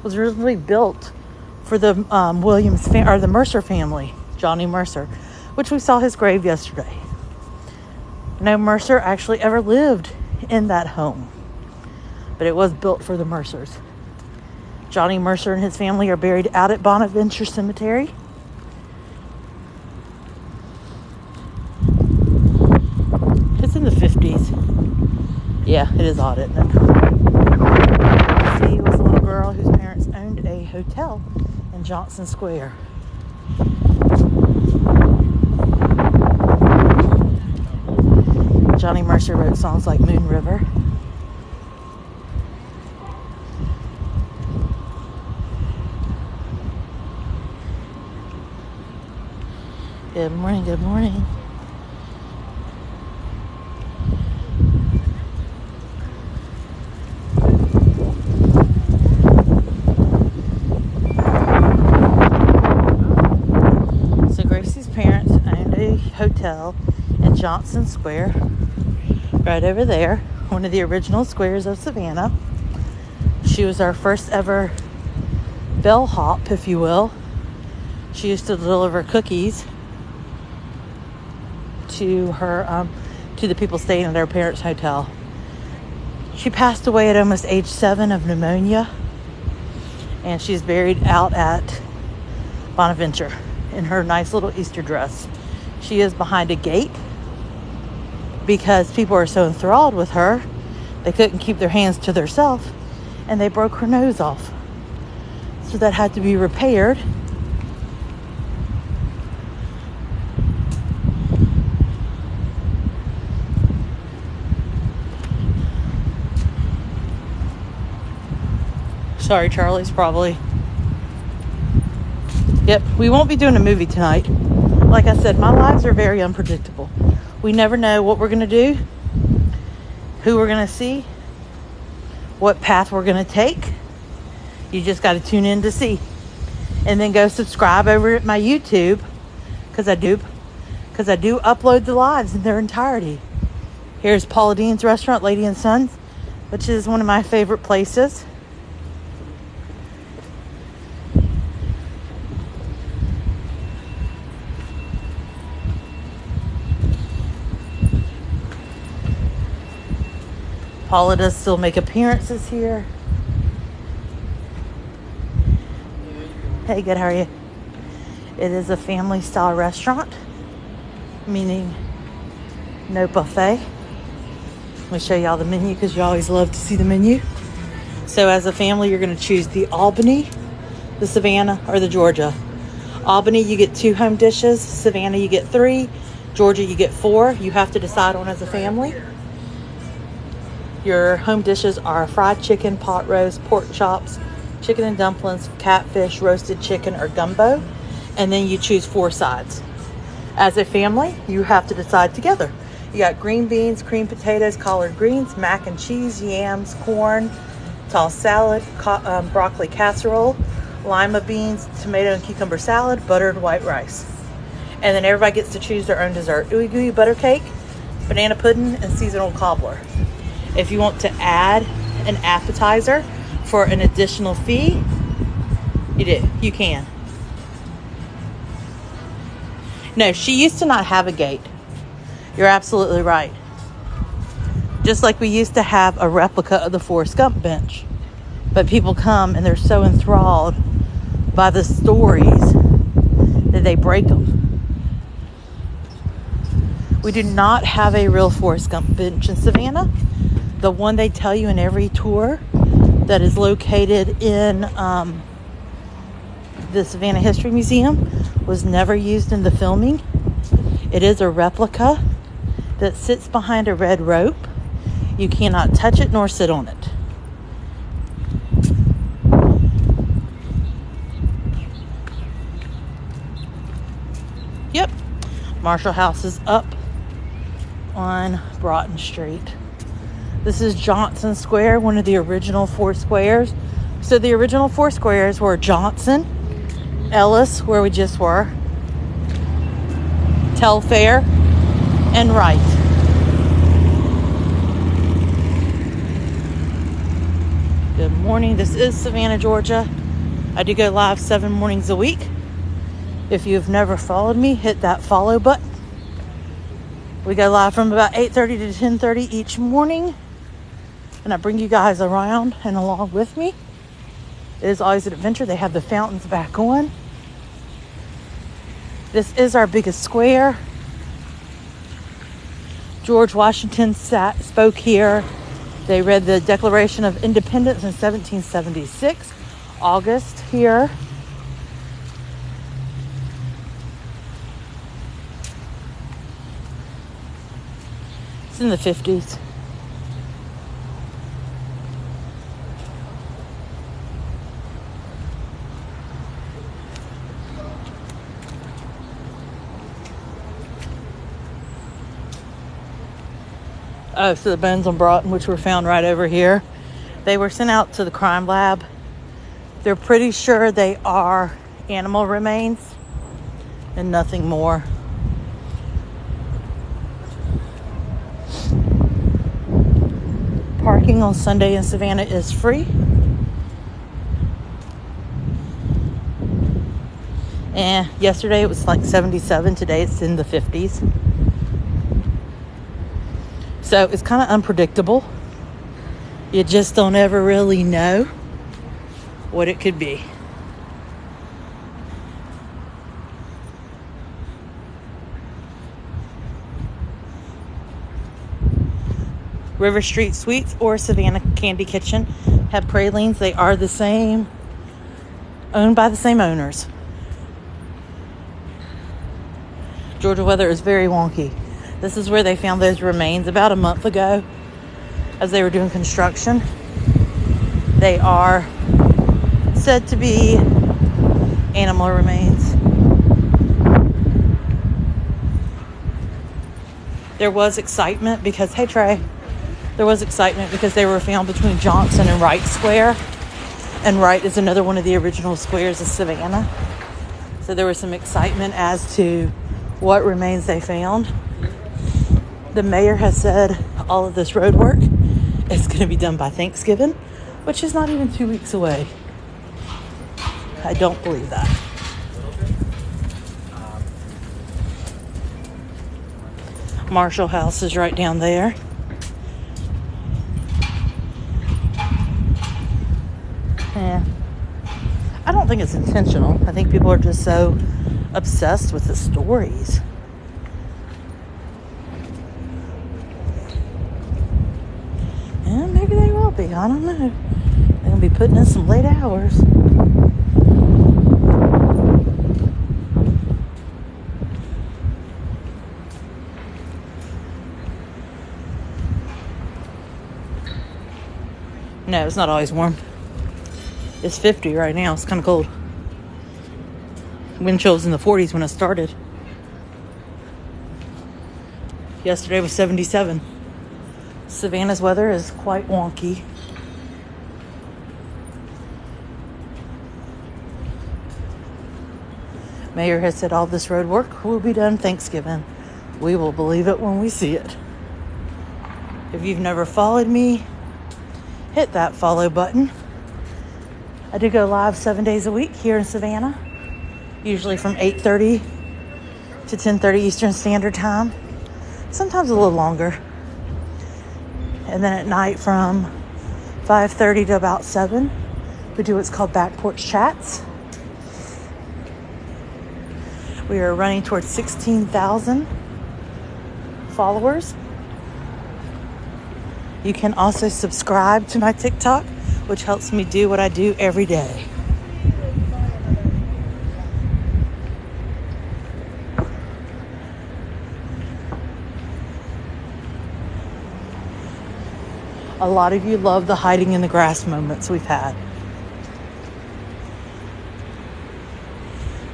was originally built for the the Mercer family, Johnny Mercer, which we saw his grave yesterday. No Mercer actually ever lived in that home, but it was built for the Mercers. Johnny Mercer and his family are buried out at Bonaventure Cemetery. It's in the 50s. Yeah, it is odd, isn't it? She was a little girl whose parents owned a hotel in Johnson Square. Johnny Mercer wrote songs like Moon River. Good morning, good morning. So Gracie's parents owned a hotel in Johnson Square, right over there, one of the original squares of Savannah. She was our first ever bellhop, if you will. She used to deliver cookies to her to the people staying at her parents' hotel. She passed away at almost age 7 of pneumonia, and she's buried out at Bonaventure in her nice little Easter dress. She is behind a gate because people are so enthralled with her, they couldn't keep their hands to themselves, and they broke her nose off. So that had to be repaired. Sorry, Charlie's probably... Yep, we won't be doing a movie tonight. Like I said, my lives are very unpredictable. We never know what we're going to do, who we're going to see, what path we're going to take. You just got to tune in to see. And then go subscribe over at my YouTube, because I do upload the lives in their entirety. Here's Paula Dean's restaurant, Lady and Sons, which is one of my favorite places. Paula does still make appearances here. Hey, good, how are you? It is a family style restaurant, meaning no buffet. Let me show y'all the menu because you always love to see the menu. So as a family, you're going to choose the Albany, the Savannah, or the Georgia. Albany, you get 2 home dishes. Savannah, you get 3. Georgia, you get 4. You have to decide on as a family. Your home dishes are fried chicken, pot roast, pork chops, chicken and dumplings, catfish, roasted chicken, or gumbo. And then you choose 4 sides. As a family, you have to decide together. You got green beans, cream potatoes, collard greens, mac and cheese, yams, corn, tossed salad, broccoli casserole, lima beans, tomato and cucumber salad, buttered white rice. And then everybody gets to choose their own dessert. Ooey gooey butter cake, banana pudding, and seasonal cobbler. If you want to add an appetizer for an additional fee, you can. No, she used to not have a gate. You're absolutely right. Just like we used to have a replica of the Forrest Gump bench. But people come and they're so enthralled by the stories that they break them. We do not have a real Forrest Gump bench in Savannah. The one they tell you in every tour that is located in the Savannah History Museum was never used in the filming. It is a replica that sits behind a red rope. You cannot touch it nor sit on it. Yep, Marshall House is up on Broughton Street. This is Johnson Square, one of the original 4 squares. So the original 4 squares were Johnson, Ellis, where we just were, Telfair, and Wright. Good morning. This is Savannah, Georgia. I do go live 7 mornings a week. If you've never followed me, hit that follow button. We go live from about 8:30 to 10:30 each morning. And I bring you guys around and along with me. It is always an adventure. They have the fountains back on. This is our biggest square. George Washington spoke here. They read the Declaration of Independence in 1776, August here. It's in the 50s. Oh, so the bones on Broughton, which were found right over here, they were sent out to the crime lab. They're pretty sure they are animal remains and nothing more. Parking on Sunday in Savannah is free. And yesterday it was like 77. Today it's in the 50s. So it's kind of unpredictable. You just don't ever really know what it could be. River Street Sweets or Savannah Candy Kitchen have pralines. They are the same, owned by the same owners. Georgia weather is very wonky. This is where they found those remains about a month ago as they were doing construction. They are said to be animal remains. There was excitement because, hey Trey, there was excitement because they were found between Johnson and Wright Square. And Wright is another one of the original squares of Savannah. So there was some excitement as to what remains they found. The mayor has said all of this road work is going to be done by Thanksgiving, which is not even 2 weeks away. I don't believe that. Marshall House is right down there. don't think it's intentional. I think people are just so obsessed with the stories. And maybe they will be. I don't know. They're going to be putting in some late hours. No, it's not always warm. It's 50 right now. It's kind of cold. Wind chill was in the 40s when I started. Yesterday was 77. Savannah's weather is quite wonky. Mayor has said all this road work will be done Thanksgiving. We will believe it when we see it. If you've never followed me, hit that follow button. I do go live 7 days a week here in Savannah, usually from 8:30 to 10:30 Eastern Standard Time, sometimes a little longer. And then at night from 5:30 to about 7, we do what's called Back Porch Chats. We are running towards 16,000 followers. You can also subscribe to my TikTok, which helps me do what I do every day. A lot of you love the hiding in the grass moments we've had.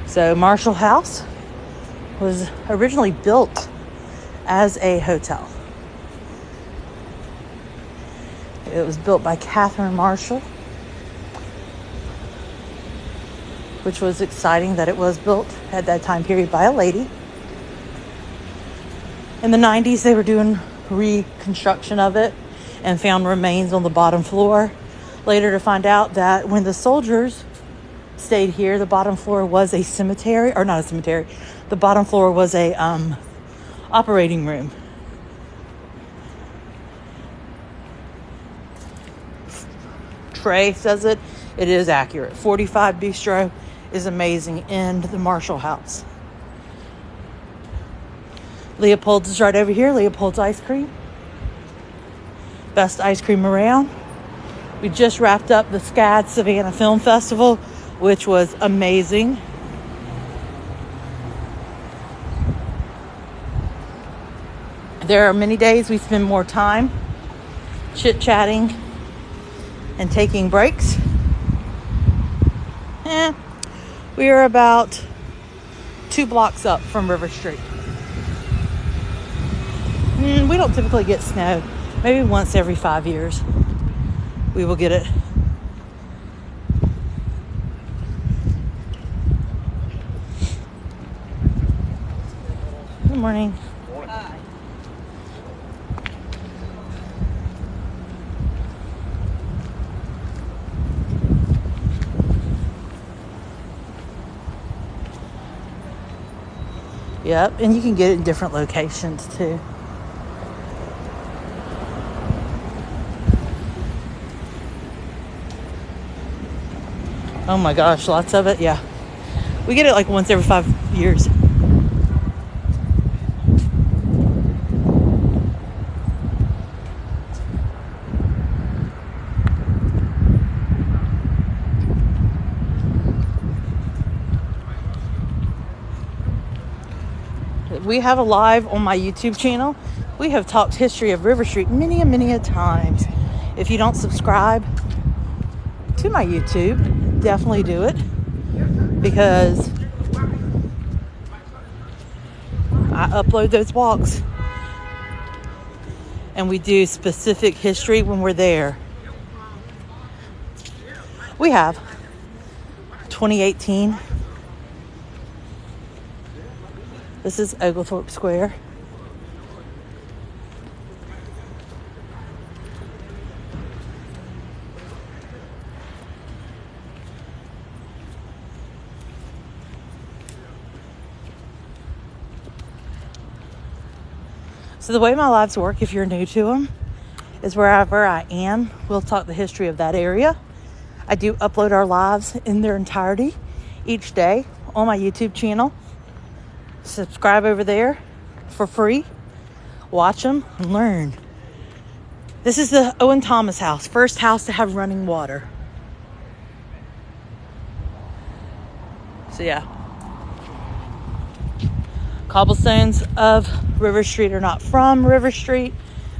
So Marshall House was originally built as a hotel. It was built by Catherine Marshall, which was exciting that it was built at that time period by a lady. In the 90s, they were doing reconstruction of it and found remains on the bottom floor. Later to find out that when the soldiers stayed here, the bottom floor was a cemetery, or not a cemetery. The bottom floor was a operating room. Trey says it is accurate. 45 Bistro is amazing in the Marshall House. Leopold's is right over here. Leopold's Ice Cream. Best ice cream around. We just wrapped up the SCAD Savannah Film Festival, which was amazing. There are many days we spend more time chit-chatting and taking breaks. We are about 2 blocks up from River Street. We don't typically get snow. Maybe once every 5 years we will get it. Good morning. Hi. Yep, and you can get it in different locations too. Oh my gosh, lots of it, yeah. We get it like once every 5 years. We have a live on my YouTube channel. We have talked history of River Street many a times. If you don't subscribe to my YouTube, definitely do it, because I upload those walks and we do specific history when we're there. We have 2018. This is Oglethorpe Square. So the way my lives work, if you're new to them, is wherever I am, we'll talk the history of that area. I do upload our lives in their entirety each day on my YouTube channel. Subscribe over there for free. Watch them and learn. This is the Owen Thomas house, first house to have running water. So yeah. Cobblestones of River Street are not from River Street.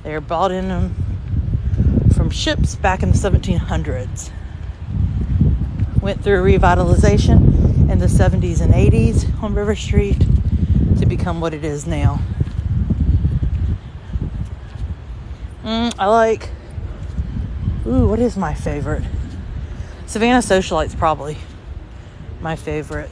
They are brought in from ships back in the 1700s. Went through revitalization in the 70s and 80s on River Street to become what it is now. I like, what is my favorite? Savannah Socialite's probably my favorite.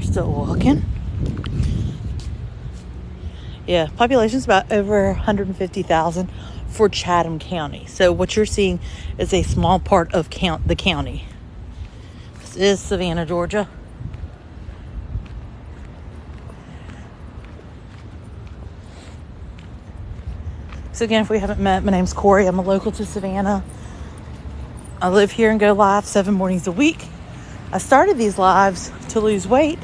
Still walking. Yeah, population's about over 150,000 for Chatham County. So what you're seeing is a small part of the county. This is Savannah, Georgia. So again, if we haven't met, my name's Corey. I'm a local to Savannah. I live here and go live 7 mornings a week. I started these lives to lose weight.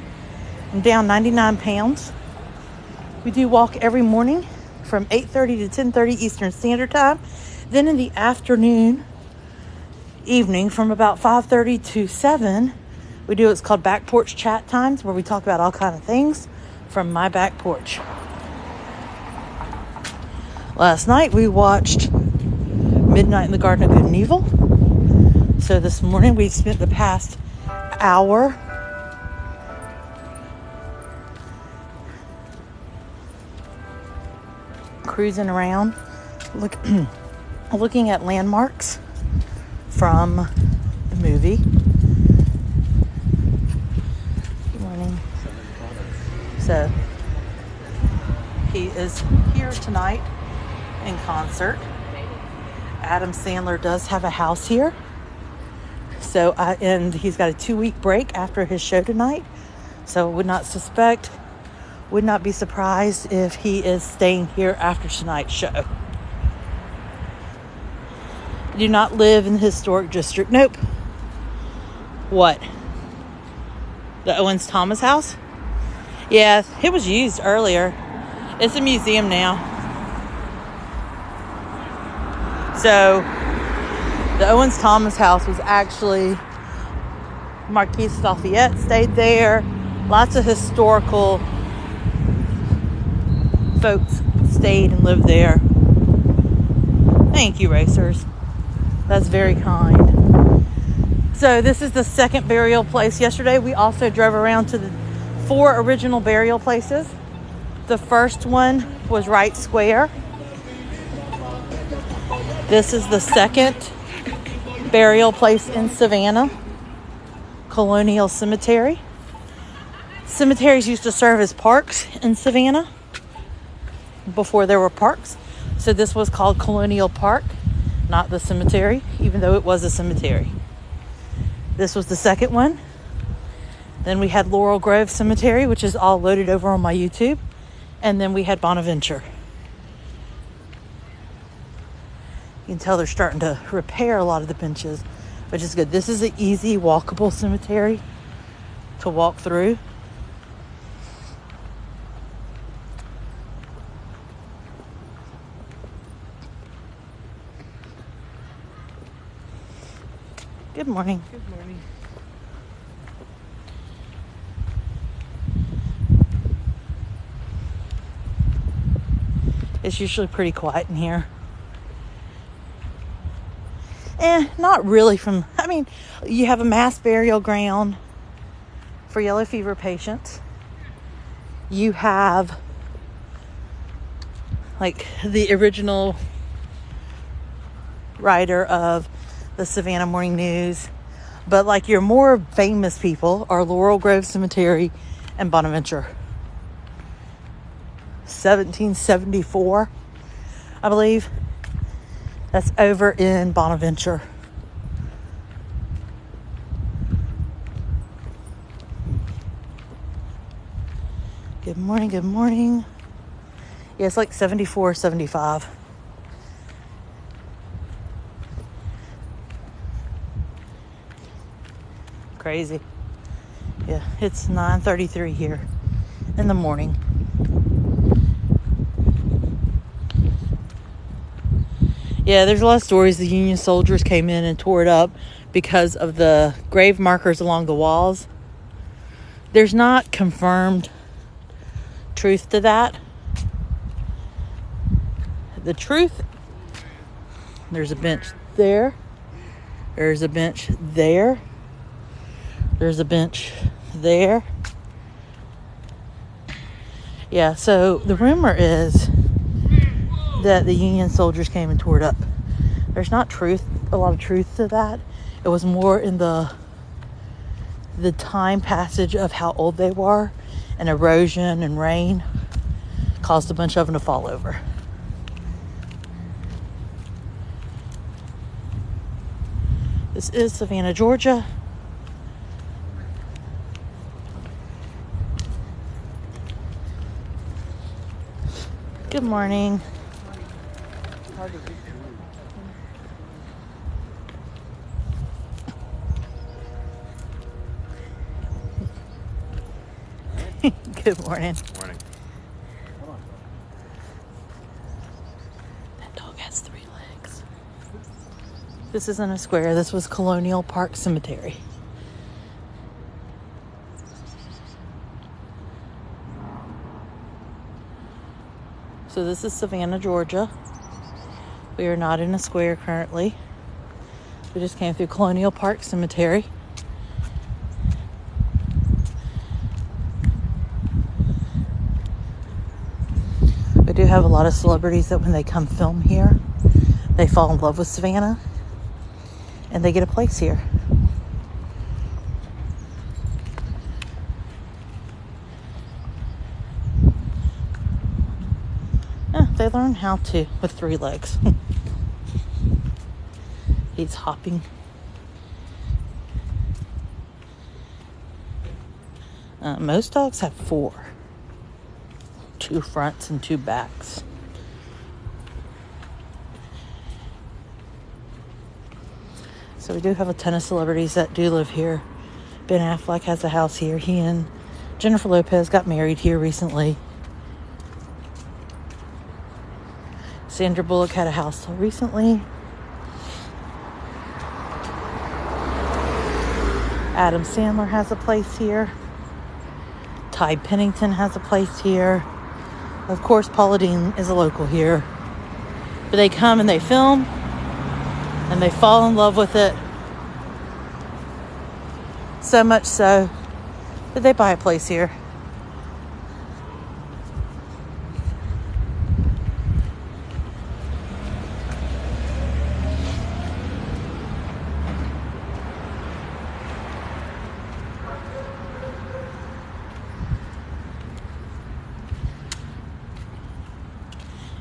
I'm down 99 pounds. We do walk every morning from 8:30 to 10:30 Eastern Standard Time. Then in the evening from about 5:30 to 7, we do what's called back porch chat times, where we talk about all kind of things from my back porch. Last night we watched Midnight in the Garden of Good and Evil. So this morning we spent the past hour cruising around, looking at landmarks from the movie. Good morning. So he is here tonight in concert. Adam Sandler does have a house here. So and he's got a 2-week break after his show tonight. So would not be surprised if he is staying here after tonight's show. Do not live in the historic district. Nope. What? The Owens Thomas house? Yeah, it was used earlier. It's a museum now. So, the Owens Thomas house was actually, Marquis Lafayette stayed there. Lots of historical folks stayed and lived there. Thank you, racers. That's very kind. So this is the second burial place. Yesterday we also drove around to the 4 original burial places. The first one was Wright Square. This is the second burial place in Savannah, Colonial Cemetery. Cemeteries used to serve as parks in Savannah before there were parks. So this was called Colonial Park, not the cemetery, even though it was a cemetery. This was the second one. Then we had Laurel Grove Cemetery, which is all loaded over on my YouTube. And then we had Bonaventure. You can tell they're starting to repair a lot of the benches, which is good. This is an easy, walkable cemetery to walk through. Good morning. Good morning. It's usually pretty quiet in here. Not really you have a mass burial ground for yellow fever patients. You have like the original writer of the Savannah Morning News. But like your more famous people are Laurel Grove Cemetery and Bonaventure. 1774, I believe. That's over in Bonaventure. Good morning, good morning. Yeah, it's like 74, 75. Crazy. Yeah, it's 9:33 here in the morning. Yeah, there's a lot of stories. The Union soldiers came in and tore it up because of the grave markers along the walls. There's not confirmed truth to that. The truth, there's a bench there. There's a bench there. There's a bench there. Yeah, so the rumor is that the Union soldiers came and tore it up. There's not a lot of truth to that. It was more in the time passage of how old they were, and erosion and rain caused a bunch of them to fall over. This is Savannah, Georgia. Good morning. Good morning. Morning. That dog has 3 legs. This isn't a square. This was Colonial Park Cemetery. So this is Savannah, Georgia. We are not in a square currently. We just came through Colonial Park Cemetery. We do have a lot of celebrities that when they come film here, they fall in love with Savannah and they get a place here. They learn how to with 3 legs. He's hopping. Most dogs have 4. 2 fronts and 2 backs. So we do have a ton of celebrities that do live here. Ben Affleck has a house here. He and Jennifer Lopez got married here recently. Sandra Bullock had a house till recently. Adam Sandler has a place here. Ty Pennington has a place here. Of course, Paula Deen is a local here. But they come and they film and they fall in love with it. So much so that they buy a place here.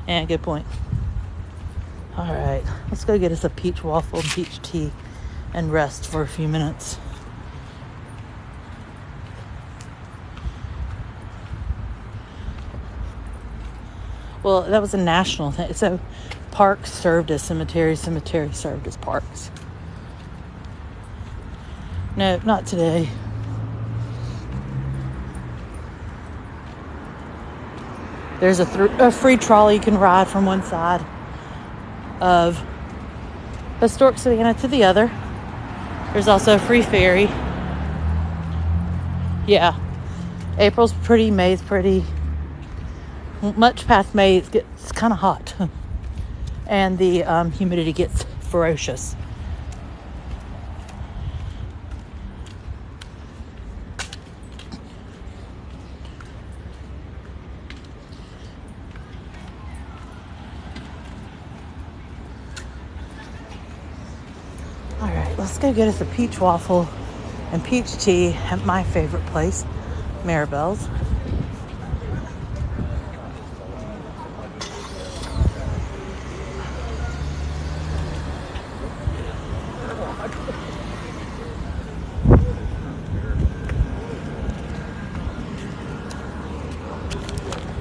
Yeah, good point. All right, let's go get us a peach waffle and peach tea and rest for a few minutes. Well, that was a national thing. So parks served as cemeteries, cemeteries served as parks. No, not today. There's a free trolley you can ride from one side of historic Savannah to the other. There's also a free ferry. Yeah. April's pretty, May's pretty. Much past May, it gets kind of hot. And the humidity gets ferocious. let's go get us a peach waffle and peach tea at my favorite place, Maribel's.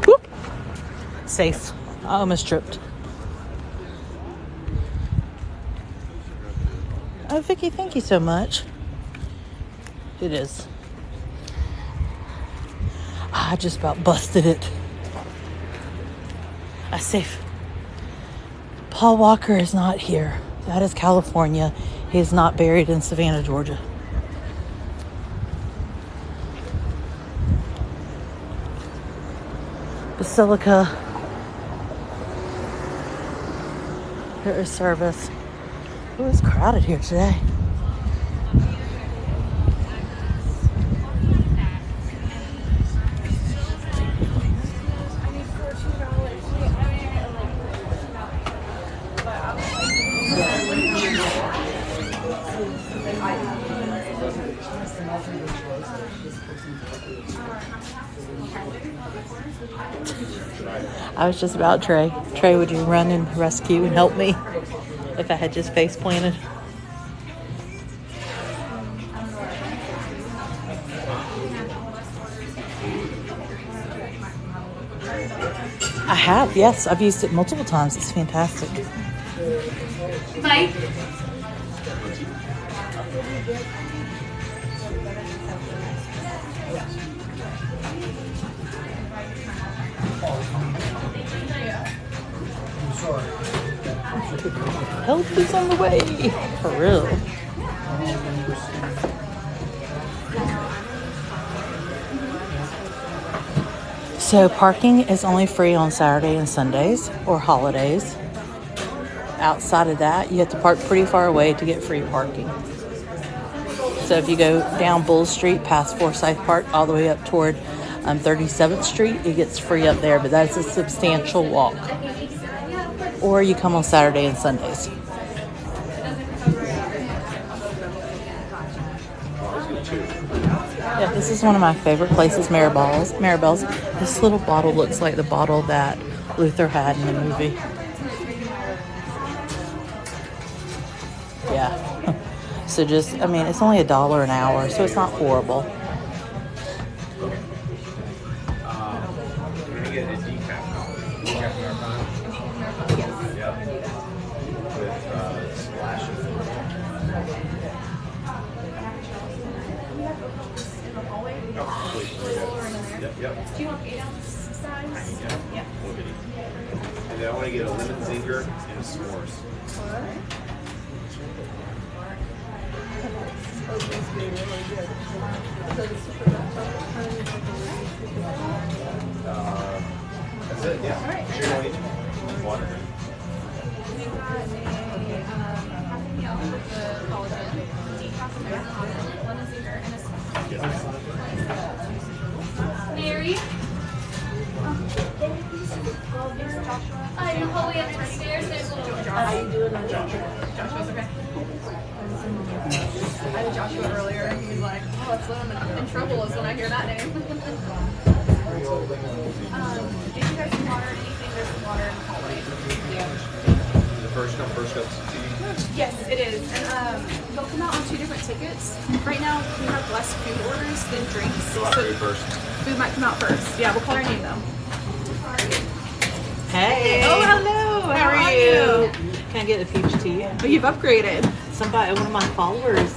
Whoop. Safe. I almost tripped. Oh, Vicky, thank you so much. It is. I just about busted it. I safe. Paul Walker is not here. That is California. He is not buried in Savannah, Georgia. Basilica. There is service. Oh, it's crowded here today. I was just about Trey. Trey, would you run and rescue and help me if I had just face planted? I have, yes. I've used it multiple times. It's fantastic. Mike. Help is on the way. For real. So parking is only free on Saturday and Sundays or holidays. Outside of that, you have to park pretty far away to get free parking. So if you go down Bull Street past Forsyth Park all the way up toward 37th Street, it gets free up there, but that's a substantial walk. Or you come on Saturday and Sundays. Yeah, this is one of my favorite places, Maribel's. This little bottle looks like the bottle that Luther had in the movie. Yeah. So just, I mean, it's only $1 an hour, so it's not horrible. Can we get a decaf coffee? Decaf Americano? Yep. With splash of oh, please. Yep. Do you want 8 ounce size? Yeah. And then I want to get a lemon zinger and a s'mores. That's it, yeah. All right. Sure, you water. Mary? I'm hallway upstairs. There's a little. How you doing? Joshua's okay. I had Joshua earlier, and he was like, "Oh, that's when I'm in trouble is when I hear that name." Did you guys some water or anything? There's some water in the hallway. The first come tea. Yes, it is, and they'll come out on 2 different tickets. Right now, we have less food orders than drinks. Go out So food first. food might come out first. Yeah, we'll call our name though. Hey. Oh, hello. How are you? Can I get a peach tea? Oh, you've upgraded. Somebody, one of my followers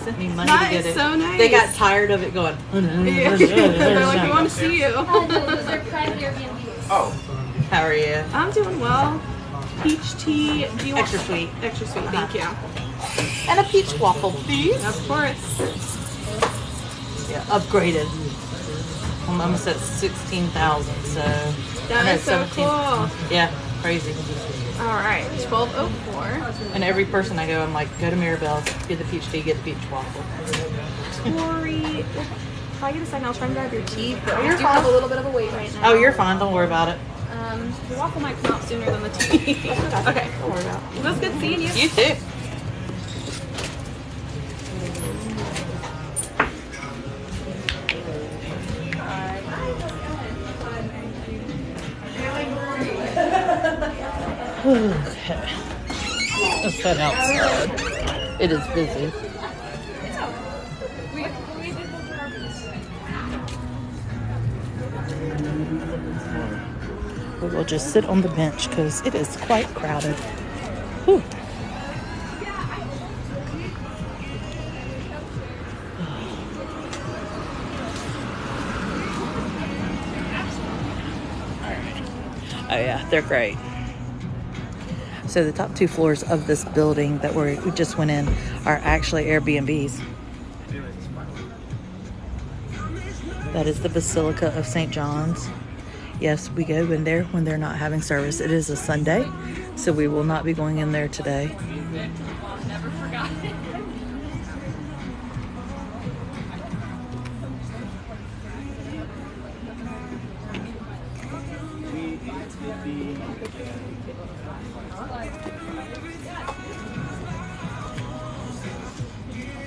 sent me money That to get is it. so nice. They got tired of it going. They're like, we want to see you. Those are private Airbnbs. Oh, How are you? I'm doing well. Peach tea. Do you want Extra sweet. Extra sweet. Thank you. And a peach waffle, please. Of course. Yeah, upgraded. I'm almost at 16,000, so. That is so cool. Yeah, crazy. All right, 12:04. And every person I go, I'm like, go to Maribel's, get the peach tea, get the peach waffle. Tori, if I get a second, I'll try and grab your tea. But I You're do fine. have a little bit of a wait right now. Oh, you're fine. Don't worry about it. The waffle might come out sooner than the tea. Okay. Don't worry about it. Well, it's good seeing you. You too. shut outside. It is busy. We will just sit on the bench because it is quite crowded. Whew. Oh yeah, they're great. So the top 2 floors of this building that we just went in are actually Airbnbs. That is the Basilica of St. John's. Yes, we go in there when they're not having service. It is a Sunday, so we will not be going in there today.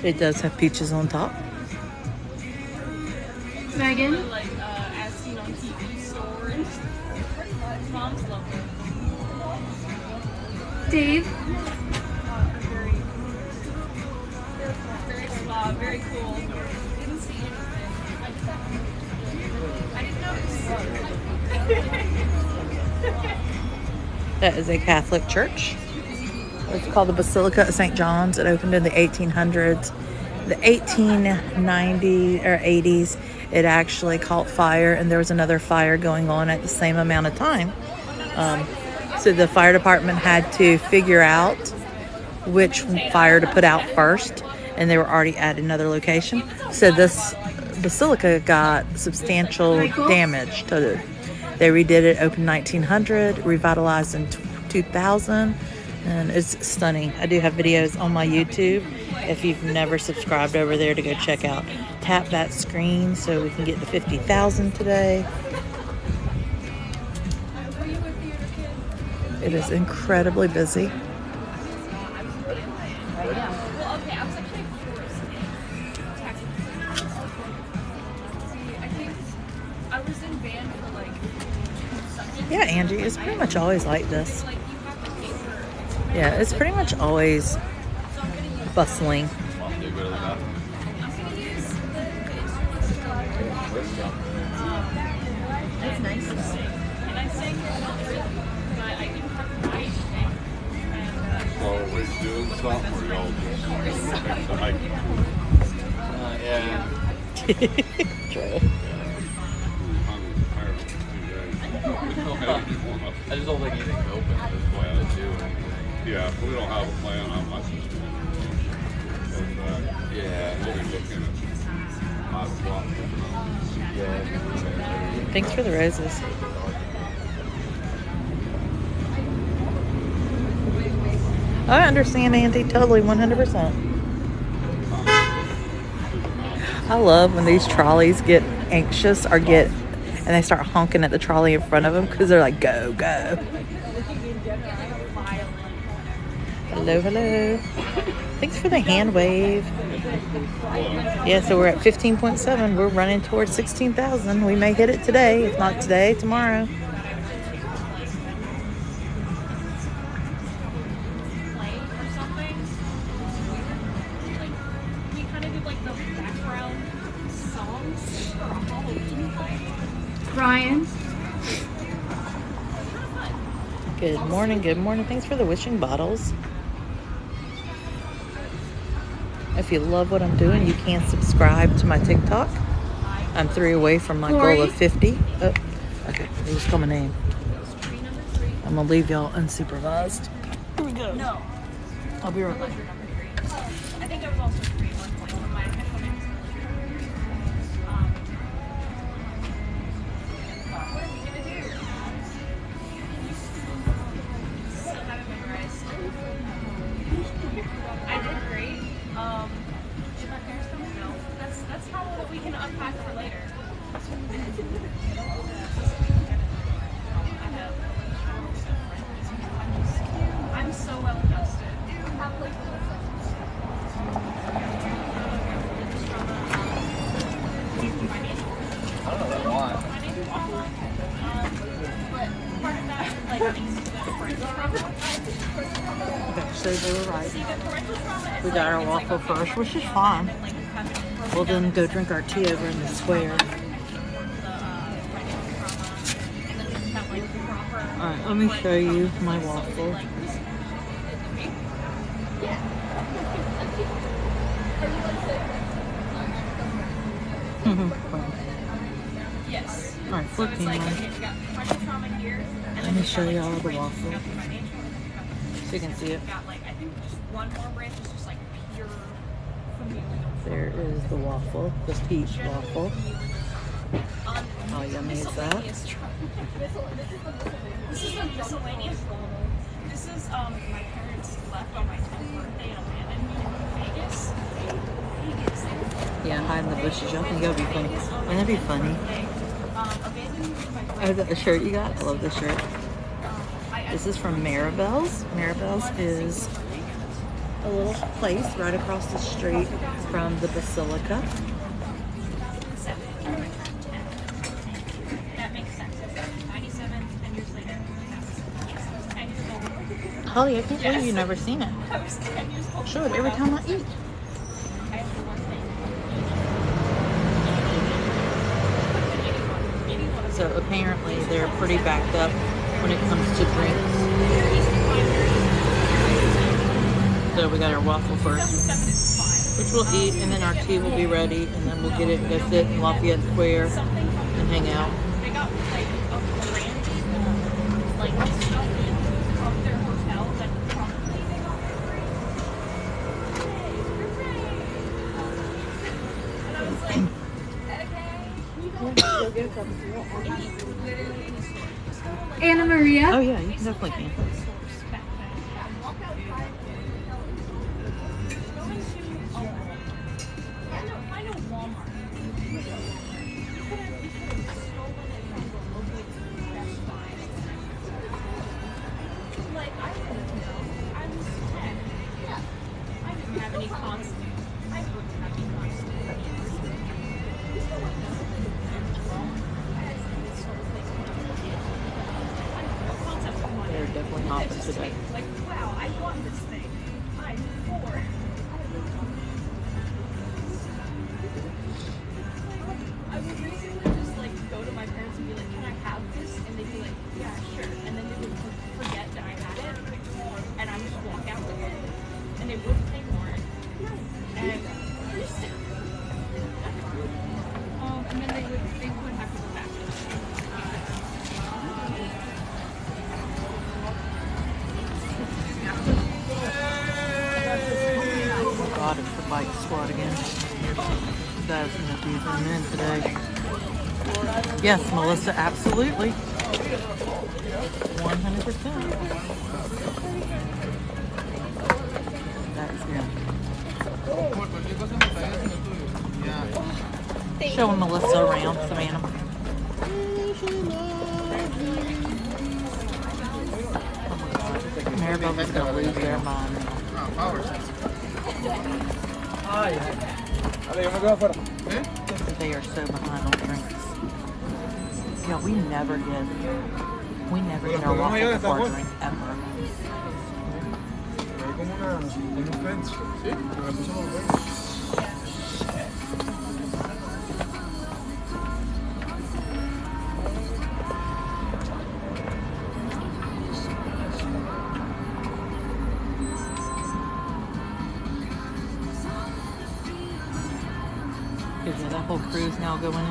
It does have peaches on top. Megan? As seen on TV stores. Moms love it. Dave? Very suave, very cool. Didn't see anything. I didn't notice. That is a Catholic church. It's called the Basilica of St. John's. It opened in the 1800s. The 1890s or 80s, it actually caught fire, and there was another fire going on at the same amount of time. So the fire department had to figure out which fire to put out first, and they were already at another location. So this basilica got substantial damage to it. They redid it, opened 1900, revitalized in 2000, and it's stunning. I do have videos on my YouTube. If you've never subscribed over there, to go check out. Tap that screen so we can get to 50,000 today. It is incredibly busy. Yeah, Angie, it's pretty much always like this. Yeah, it's pretty much always bustling. That's nice though. So we doing something or y'all just True. I just don't think anything's open at this point to do anything. Yeah, we don't have a plan on my system. Yeah. We'll be looking at my block. Yeah. Thanks for the roses. I understand, Andy, totally, 100%. I love when these trolleys get anxious or and they start honking at the trolley in front of them because they're like, go, go. Hello, hello. Thanks for the hand wave. Yeah, so we're at 15.7. We're running towards 16,000. We may hit it today. If not today, tomorrow. Ryan? Good morning, good morning. Thanks for the wishing bottles. If you love what I'm doing, you can subscribe to my TikTok. I'm 3 away from my goal of 50. Oh, okay, they just call my name. I'm gonna leave y'all unsupervised. Here we go. No. I'll be right back. I think I was also 3 at one point when my actual name was what are we gonna do? Still haven't memorized. I did great. Did my parents come? No. That's how we can unpack for later. I'm so well adjusted. I don't know that why. Okay, so they were right. We got our waffle first, which is fine. We'll then go drink our tea over in the square. Alright, let me show you my waffle. Yes. Alright, flip camera. Let me show you all the waffle. So you can see it. There is the waffle, the peach waffle. How yummy is that? This is the miscellaneous waffle. This is my parents left on my 10th birthday and abandoned me in Vegas. Yeah, hide in the bushes. Y'all think that would be funny? Wouldn't that be funny? Oh, that shirt you got? I love this shirt. This is from Maribel's. Maribel's is a little place right across the street from the Basilica. That makes sense. 97, 10 years later. Holly, I can't believe you've never seen it. I was 10 years old. Show it every time I eat. So apparently they're pretty backed up when it comes to drinks. So we got our waffle first, which we'll eat, and then our tea will be ready, and then we'll get it and go sit in Lafayette Square and hang out. They got like a brand like stuff from their hotel that probably they got for free. And I was like, Anna Maria. Oh yeah, you definitely can. I know Walmart. Like, I don't know. I was 10. Yeah. I didn't have any constant. I wouldn't have any constant. They're definitely hopping today. Like, wow, I want this thing. I'm 4. I would basically just like go to my parents and be like, can I have this? And they'd be like, yeah, sure. And then they would forget that I had it, and I would just walk out with it. And they wouldn't pay more. And then they would have to go back. God, it's the bike squad again. That's gonna be them in today. Yes, Melissa, absolutely. 100%. That's him. Showing Melissa around, Savannah. Maribel's just gonna lose their mind. They are so behind on drinks. Yeah, we never get our waffle before drink ever. Is that whole crew's now going in?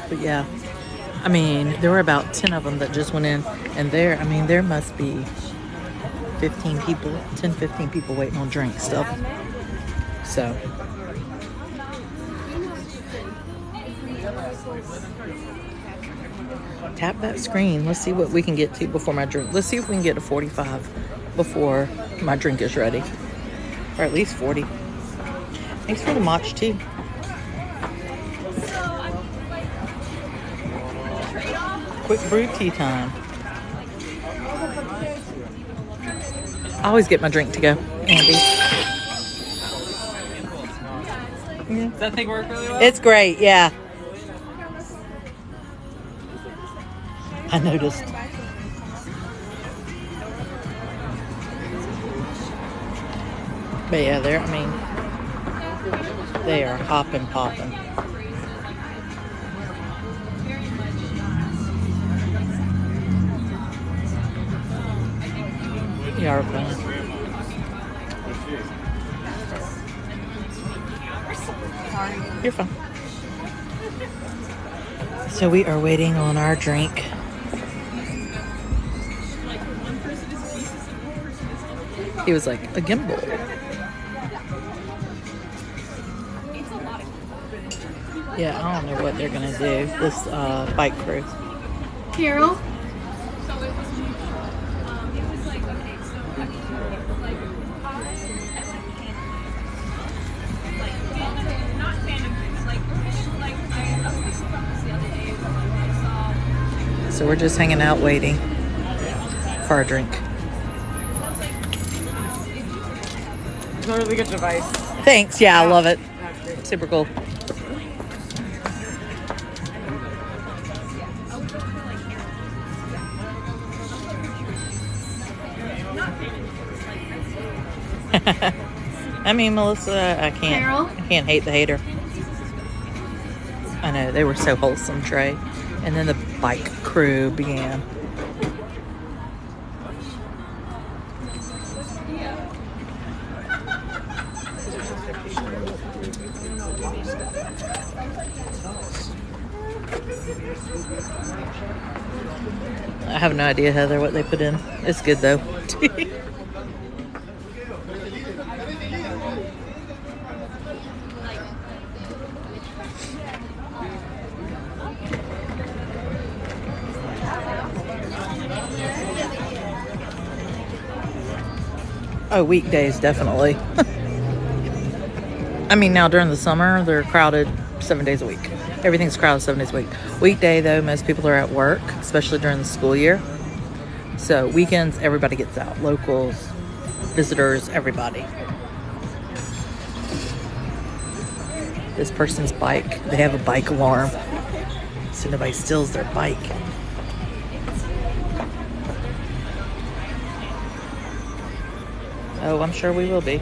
But yeah, I mean, there were about 10 of them that just went in, and there must be 15 people, 10, 15 people waiting on drinks still. So. Tap that screen. Let's see what we can get to before my drink. Let's see if we can get to 45 before my drink is ready. Or at least 40. Thanks for the matcha tea. So, I'm like, trade-off. Quick brew tea time. I always get my drink to go, Andy. Does that thing work really well? It's great, yeah. I noticed. But yeah, they are hopping, popping. You are fun. You're fine. So we are waiting on our drink. He was like, a gimbal. Yeah, I don't know what they're gonna do. This bike crew. Carol? So we're just hanging out waiting for our drink. It's a really good device. Thanks. Yeah, I love it. Super cool. I mean, Melissa, I can't hate the hater. I know, they were so wholesome, Trey. And then the bike crew began. I have no idea, Heather, what they put in. It's good, though. Oh, weekdays, definitely. I mean, now during the summer, they're crowded 7 days a week. Everything's crowded 7 days a week. Weekday, though, most people are at work, especially during the school year. So weekends, everybody gets out. Locals, visitors, everybody. This person's bike, they have a bike alarm, so nobody steals their bike. Oh, I'm sure we will be.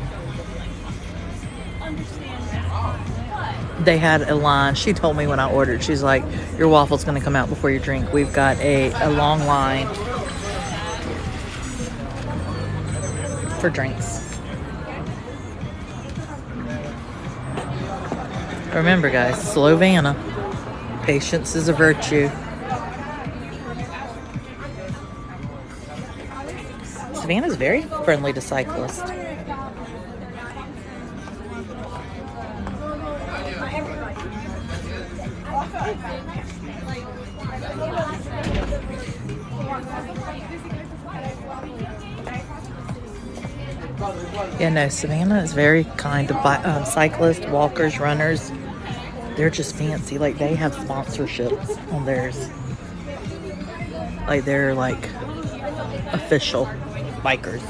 They had a line. She told me when I ordered, she's like, your waffle's going to come out before your drink. We've got a long line for drinks. Remember, guys, Savannah. Patience is a virtue. Savannah's very friendly to cyclists. Yeah, no, Savannah is very kind to cyclists, walkers, runners. They're just fancy. Like, they have sponsorships on theirs. Like, they're like official bikers.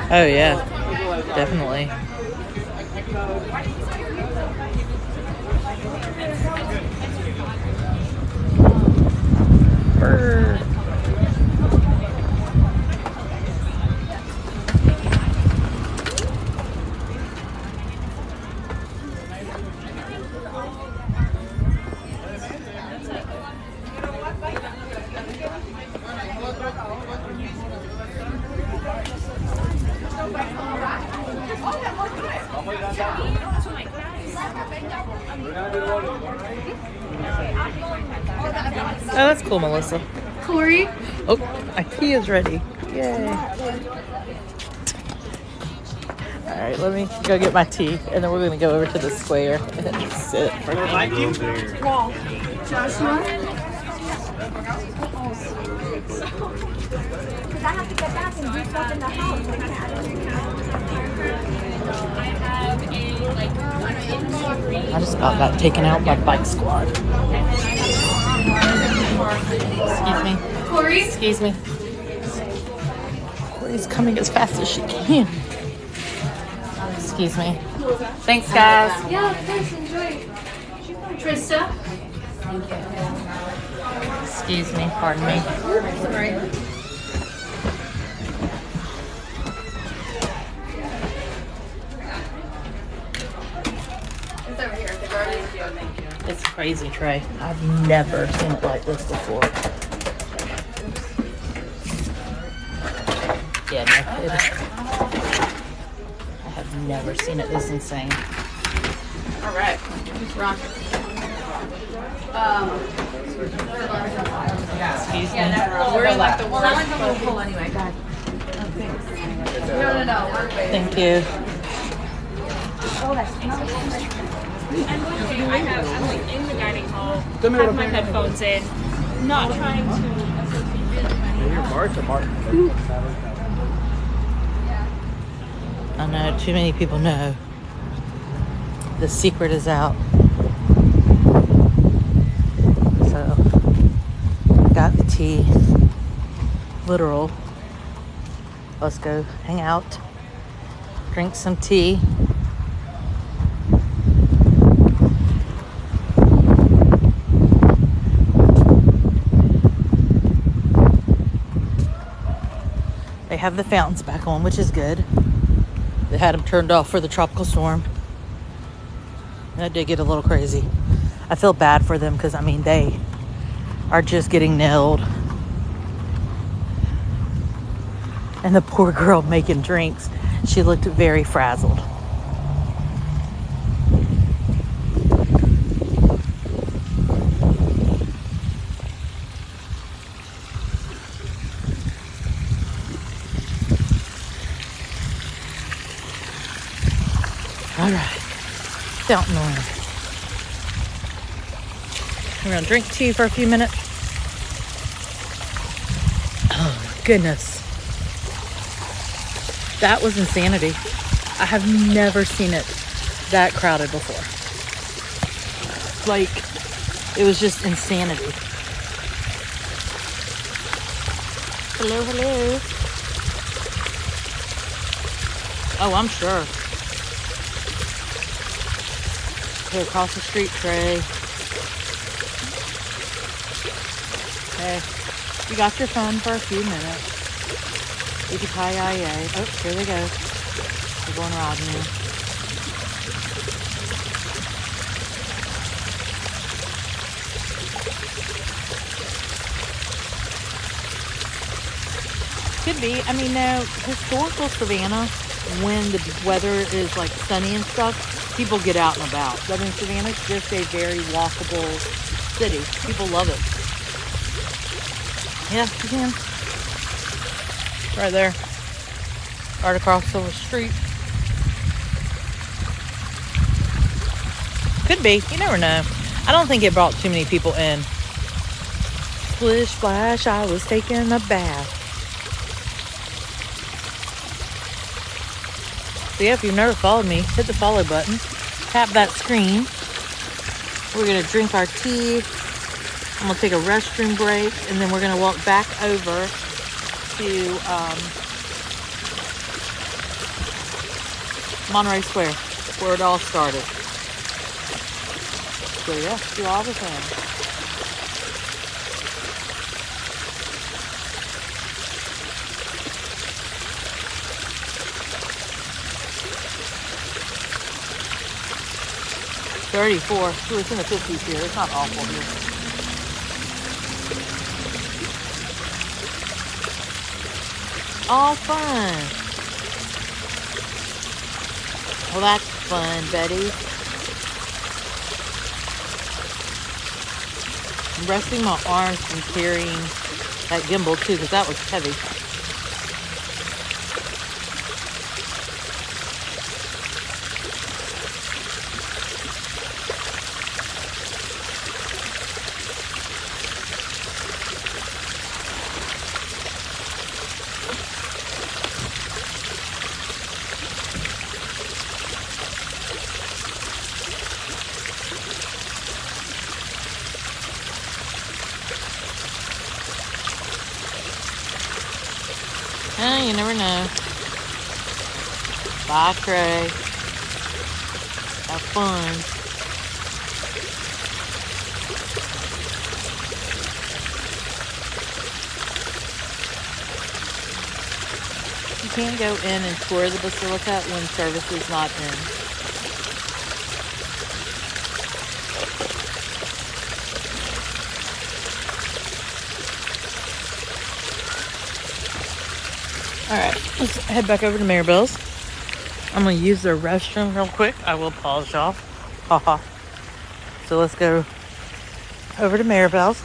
Oh yeah, definitely. Bird. Oh, that's cool, Melissa. Corey? Oh, IKEA's ready. Yay. All right, let me go get my tea, and then we're gonna go over to the square and sit for a minute. Joshua? I have to get back and do stuff in the house. I have a like I just about got taken out by Bike Squad. Excuse me. Corey? Excuse me. Corey's coming as fast as she can. Excuse me. Thanks, guys. Yeah, thanks. Enjoy. Trista? Excuse me. Pardon me. Sorry. It's over here. The garden. It's crazy, Trey. I've never seen it like this before. Yeah, no, I have never seen it this insane. All right. Rock. Excuse me. We're in like the worst. Well, I like the little pool anyway. God. No. Thank you. I'm like in the dining hall, have my headphones in, not trying to I know too many people know. The secret is out. So, got the tea. Literal. Let's go hang out. Drink some tea. They have the fountains back on, which is good. They had them turned off for the tropical storm. And that did get a little crazy. I feel bad for them because, I mean, they are just getting nailed. And the poor girl making drinks, she looked very frazzled. All right, fountain water. We're gonna drink tea for a few minutes. Oh my goodness. That was insanity. I have never seen it that crowded before. Like, it was just insanity. Hello, hello. Oh, I'm sure. Okay, across the street, Trey. Hey, you got your phone for a few minutes. Yippee-ki-yay. Oh, here they go. They're going around now. Could be. I mean, no, historical Savannah, when the weather is like sunny and stuff, people get out and about. I mean, Savannah's just a very walkable city. People love it. Yeah, you can. Right there. Right across the street. Could be. You never know. I don't think it brought too many people in. Splish splash, I was taking a bath. So yeah, if you've never followed me, hit the follow button. Tap that screen. We're going to drink our tea. I'm going to take a restroom break. And then we're going to walk back over to Monterey Square, where it all started. So yeah, do all the things. $34. Ooh, it's in the 50s here. It's not awful here. All fun. Well, that's fun, Betty. I'm resting my arms from carrying that gimbal too, because that was heavy. You never know. Bye, Trey. Have fun. You can't go in and tour the Basilica when service is not in. Alright, let's head back over to Maribel's. I'm going to use their restroom real quick. I will pause y'all. Haha. So let's go over to Maribel's.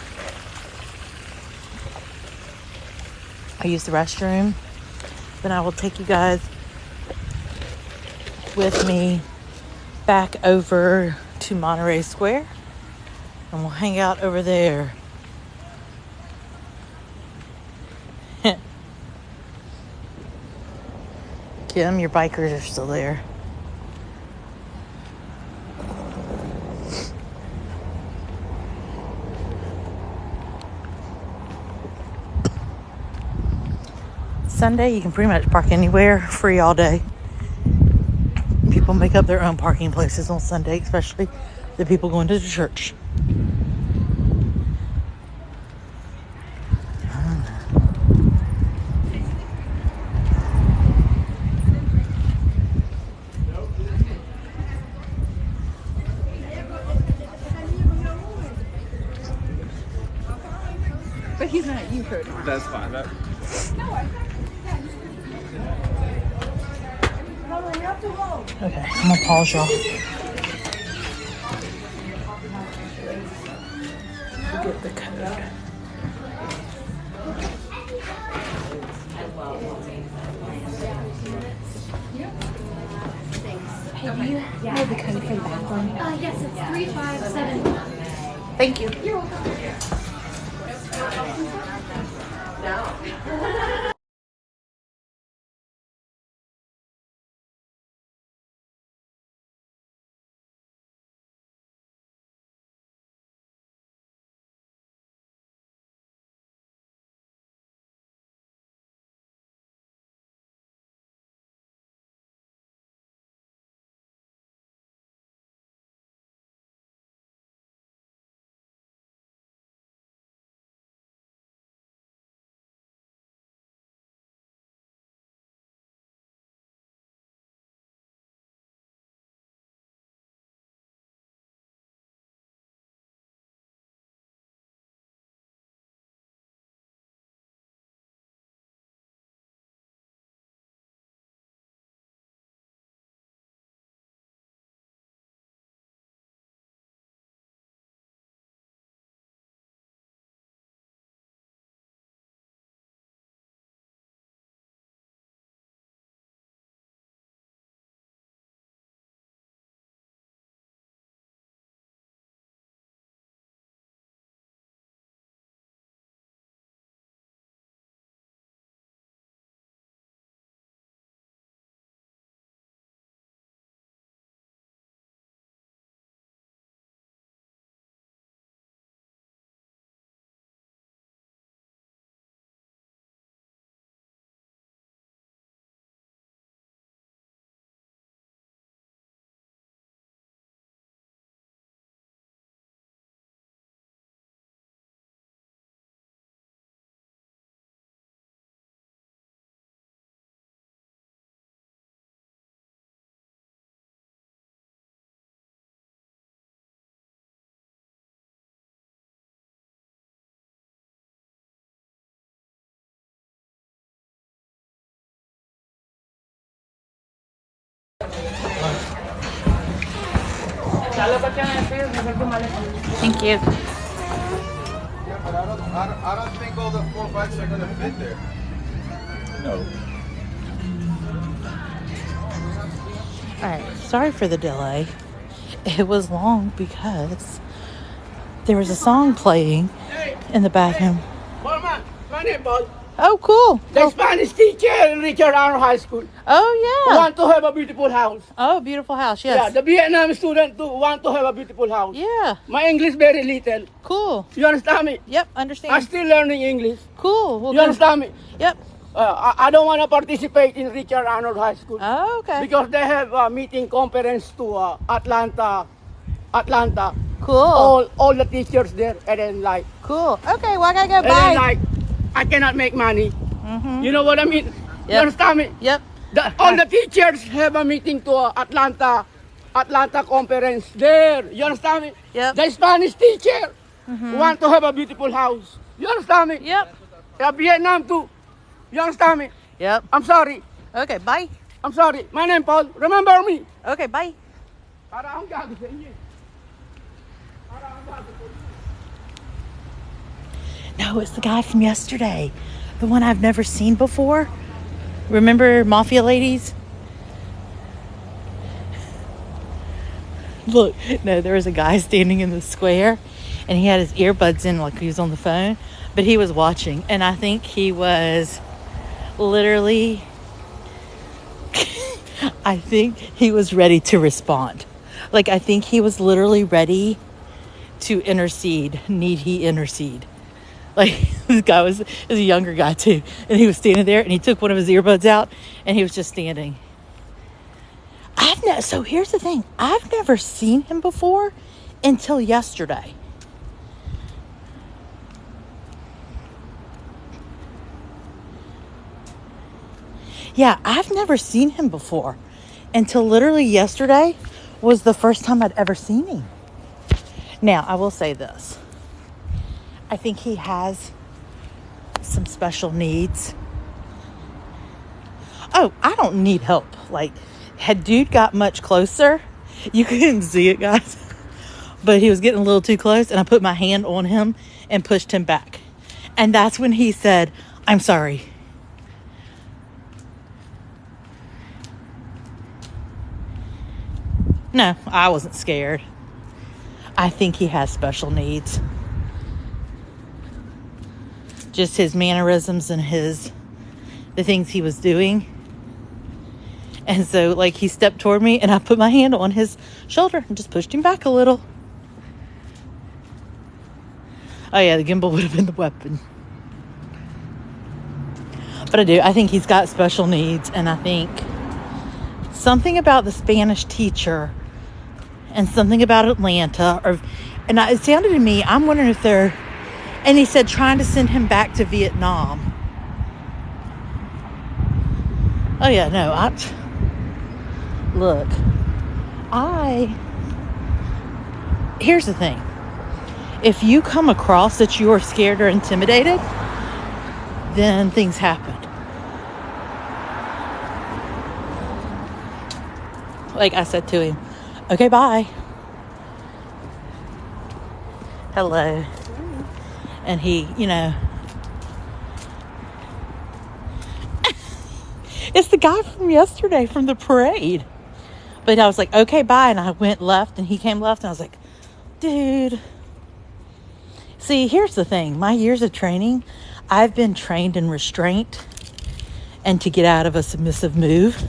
I use the restroom. Then I will take you guys with me back over to Monterey Square. And we'll hang out over there. Kim, your bikers are still there. Sunday, you can pretty much park anywhere, free all day. People make up their own parking places on Sunday, especially the people going to the church. But he's not. You heard him. That's fine. Okay, I'm gonna pause y'all. Get the code. Hey, do you know the code for the bathroom? Yes, it's 357. Thank you. You're welcome. Thank you. Yeah, but I don't think all the 4 bikes are gonna fit there. No. Alright, sorry for the delay. It was long because there was a song playing in the bathroom. Mama, my name is Oh, cool. the Spanish teacher in Richard Arnold High School. Oh, yeah. Want to have a beautiful house. Oh, beautiful house. Yeah, Yes. the Vietnam student too want to have a beautiful house. Yeah. My English very little. Cool. You understand me? Yep. I'm Understand. still learning English. Cool. Well, You understand me? Yep. I don't want to participate in Richard Arnold High School Oh, okay. because they have a meeting conference to Atlanta. Cool. All the teachers there, and then like. Cool. Okay, well, I gotta go. And Bye. then like, I cannot make money. You know what I mean? You understand me? Yep. All the teachers have a meeting to Atlanta conference there. You understand me? Yep. The Spanish teacher want to have a beautiful house. You understand me? Yep. Vietnam too. You understand me? Yep. I'm sorry. Okay, bye. I'm sorry. My name Paul. Remember me? Okay, bye. Para akong gago sa inyo. No, it's the guy from yesterday. The one I've never seen before. Remember Mafia Ladies? Look, no, there was a guy standing in the square and he had his earbuds in like he was on the phone, but he was watching. And I think he was literally, I think he was ready to respond. Like, I think he was literally ready to intercede. Need he intercede? Like, this guy was a younger guy too. And he was standing there and he took one of his earbuds out and he was just standing. So here's the thing. I've never seen him before until yesterday. Yeah, I've never seen him before until literally yesterday was the first time I'd ever seen him. Now, I will say this. I think he has some special needs. Oh, I don't need help. Like, had dude got much closer, you couldn't see it, guys. But he was getting a little too close, and I put my hand on him and pushed him back. And that's when he said, "I'm sorry." No, I wasn't scared. I think he has special needs. Just his mannerisms and the things he was doing. And so, like, he stepped toward me and I put my hand on his shoulder and just pushed him back a little. Oh yeah, the gimbal would have been the weapon. But I think he's got special needs, and I think something about the Spanish teacher and something about Atlanta, it sounded to me, I'm wondering if they're, and he said trying to send him back to Vietnam. Oh yeah, no, here's the thing. If you come across that you are scared or intimidated, then things happen. Like I said to him, okay, bye. Hello. And he, it's the guy from yesterday from the parade. But I was like, okay, bye. And I went left and he came left and I was like, dude. See, here's the thing. My years of training, I've been trained in restraint and to get out of a submissive move.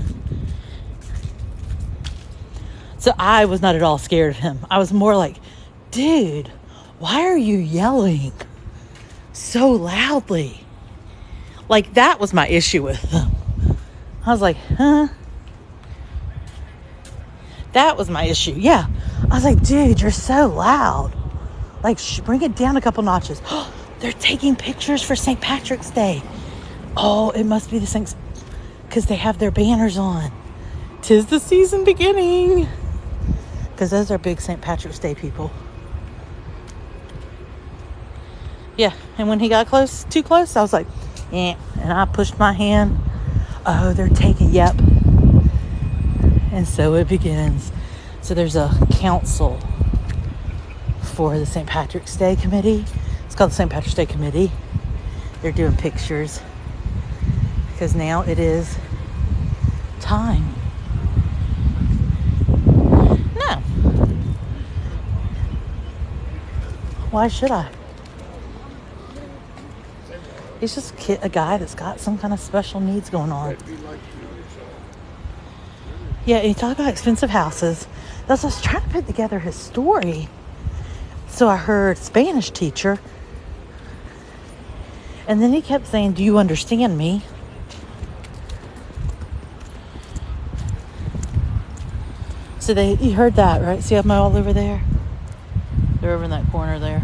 So I was not at all scared of him. I was more like, dude, why are you yelling so loudly? Like, that was my issue with him. I was like, huh? That was my issue. Yeah. I was like, dude, you're so loud. Like, bring it down a couple notches. They're taking pictures for St. Patrick's Day. Oh, it must be the Saints, because they have their banners on. 'Tis the season beginning. Because those are big St. Patrick's Day people. Yeah, and when he got too close, I was like, yeah. And I pushed my hand. Oh, they're taking, yep. And so it begins. So there's a council for the St. Patrick's Day Committee. It's called the St. Patrick's Day Committee. They're doing pictures because now it is time. No. Why should I? He's just a guy that's got some kind of special needs going on. Yeah, he talked about expensive houses. That's what I was trying to put together his story. So I heard Spanish teacher. And then he kept saying, do you understand me? So you heard that, right? See them all over there? They're over in that corner there.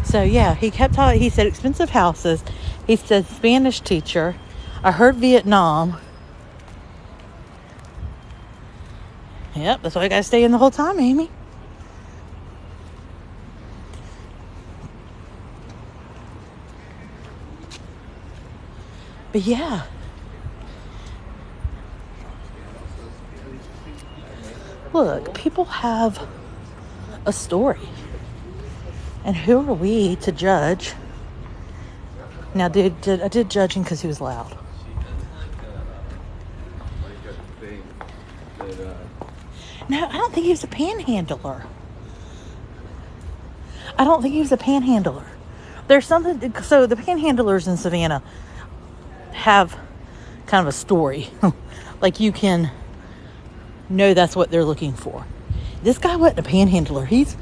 So yeah, he kept talking. He said expensive houses. He said Spanish teacher. I heard Vietnam. Yep, that's why I gotta stay in the whole time, Amy. But yeah. Look, people have a story. And who are we to judge? Now, I did judge him because he was loud. No, I don't think he was a panhandler. There's something, so the panhandlers in Savannah have kind of a story. Like you can know that's what they're looking for. This guy wasn't a panhandler. He's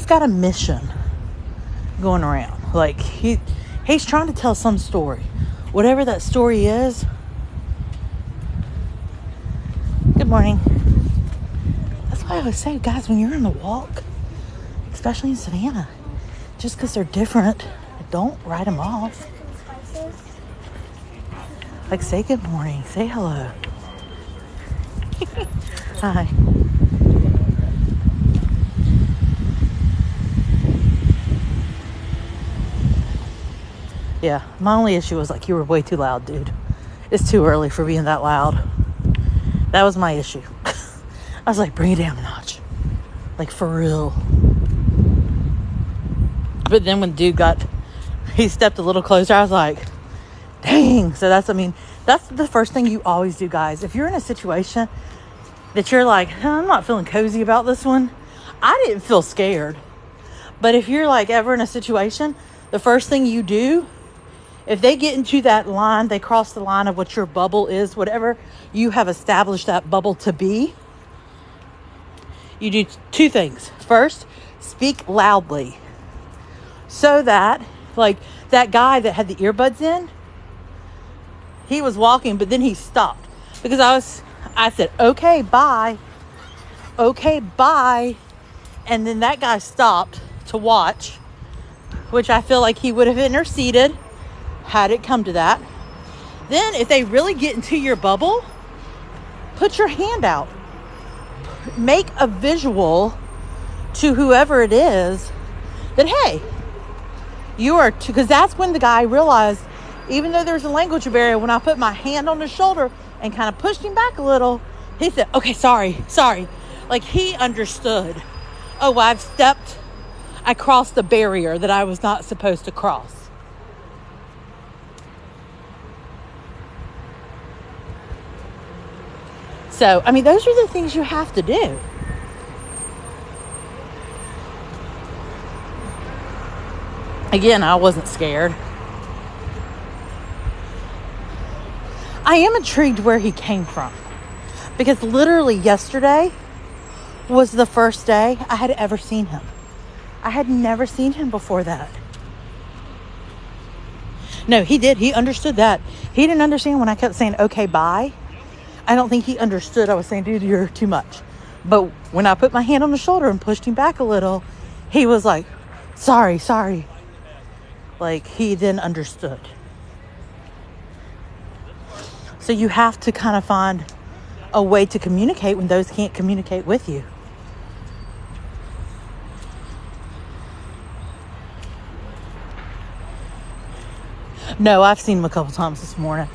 got a mission going around. Like he's trying to tell some story. Whatever that story is. Good morning. That's why I always say, guys, when you're on the walk, especially in Savannah, just because they're different, don't write them off. Like, say good morning. Say hello. Hi. Yeah, my only issue was like, you were way too loud, dude. It's too early for being that loud. That was my issue. I was like, bring it down a notch. Like, for real. But then when dude he stepped a little closer, I was like, dang. So that's the first thing you always do, guys. If you're in a situation that you're like, I'm not feeling cozy about this one. I didn't feel scared. But if you're like ever in a situation, the first thing you do, if they get into that line, they cross the line of what your bubble is, whatever you have established that bubble to be, you do two things. First, speak loudly. So that, like that guy that had the earbuds in, he was walking, but then he stopped. Because I said, okay, bye. Okay, bye. And then that guy stopped to watch, which I feel like he would have interceded had it come to that. Then if they really get into your bubble, put your hand out. Make a visual to whoever it is that, hey, you are, because that's when the guy realized, even though there's a language barrier, when I put my hand on his shoulder and kind of pushed him back a little, he said, okay, sorry. Like he understood. Oh, I crossed the barrier that I was not supposed to cross. So, those are the things you have to do. Again, I wasn't scared. I am intrigued where he came from. Because literally yesterday was the first day I had ever seen him. I had never seen him before that. No, he did. He understood that. He didn't understand when I kept saying, okay, bye. I don't think he understood. I was saying, dude, you're too much. But when I put my hand on his shoulder and pushed him back a little, he was like, sorry. Like, he then understood. So you have to kind of find a way to communicate when those can't communicate with you. No, I've seen him a couple times this morning.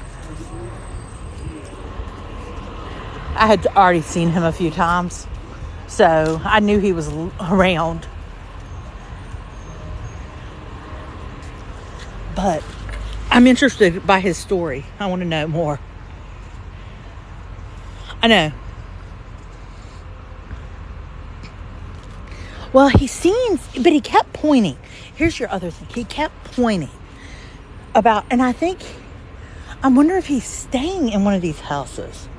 I had already seen him a few times, so I knew he was around. But I'm interested by his story. I want to know more. I know. Well, but he kept pointing. Here's your other thing. He kept pointing and I'm wondering if he's staying in one of these houses.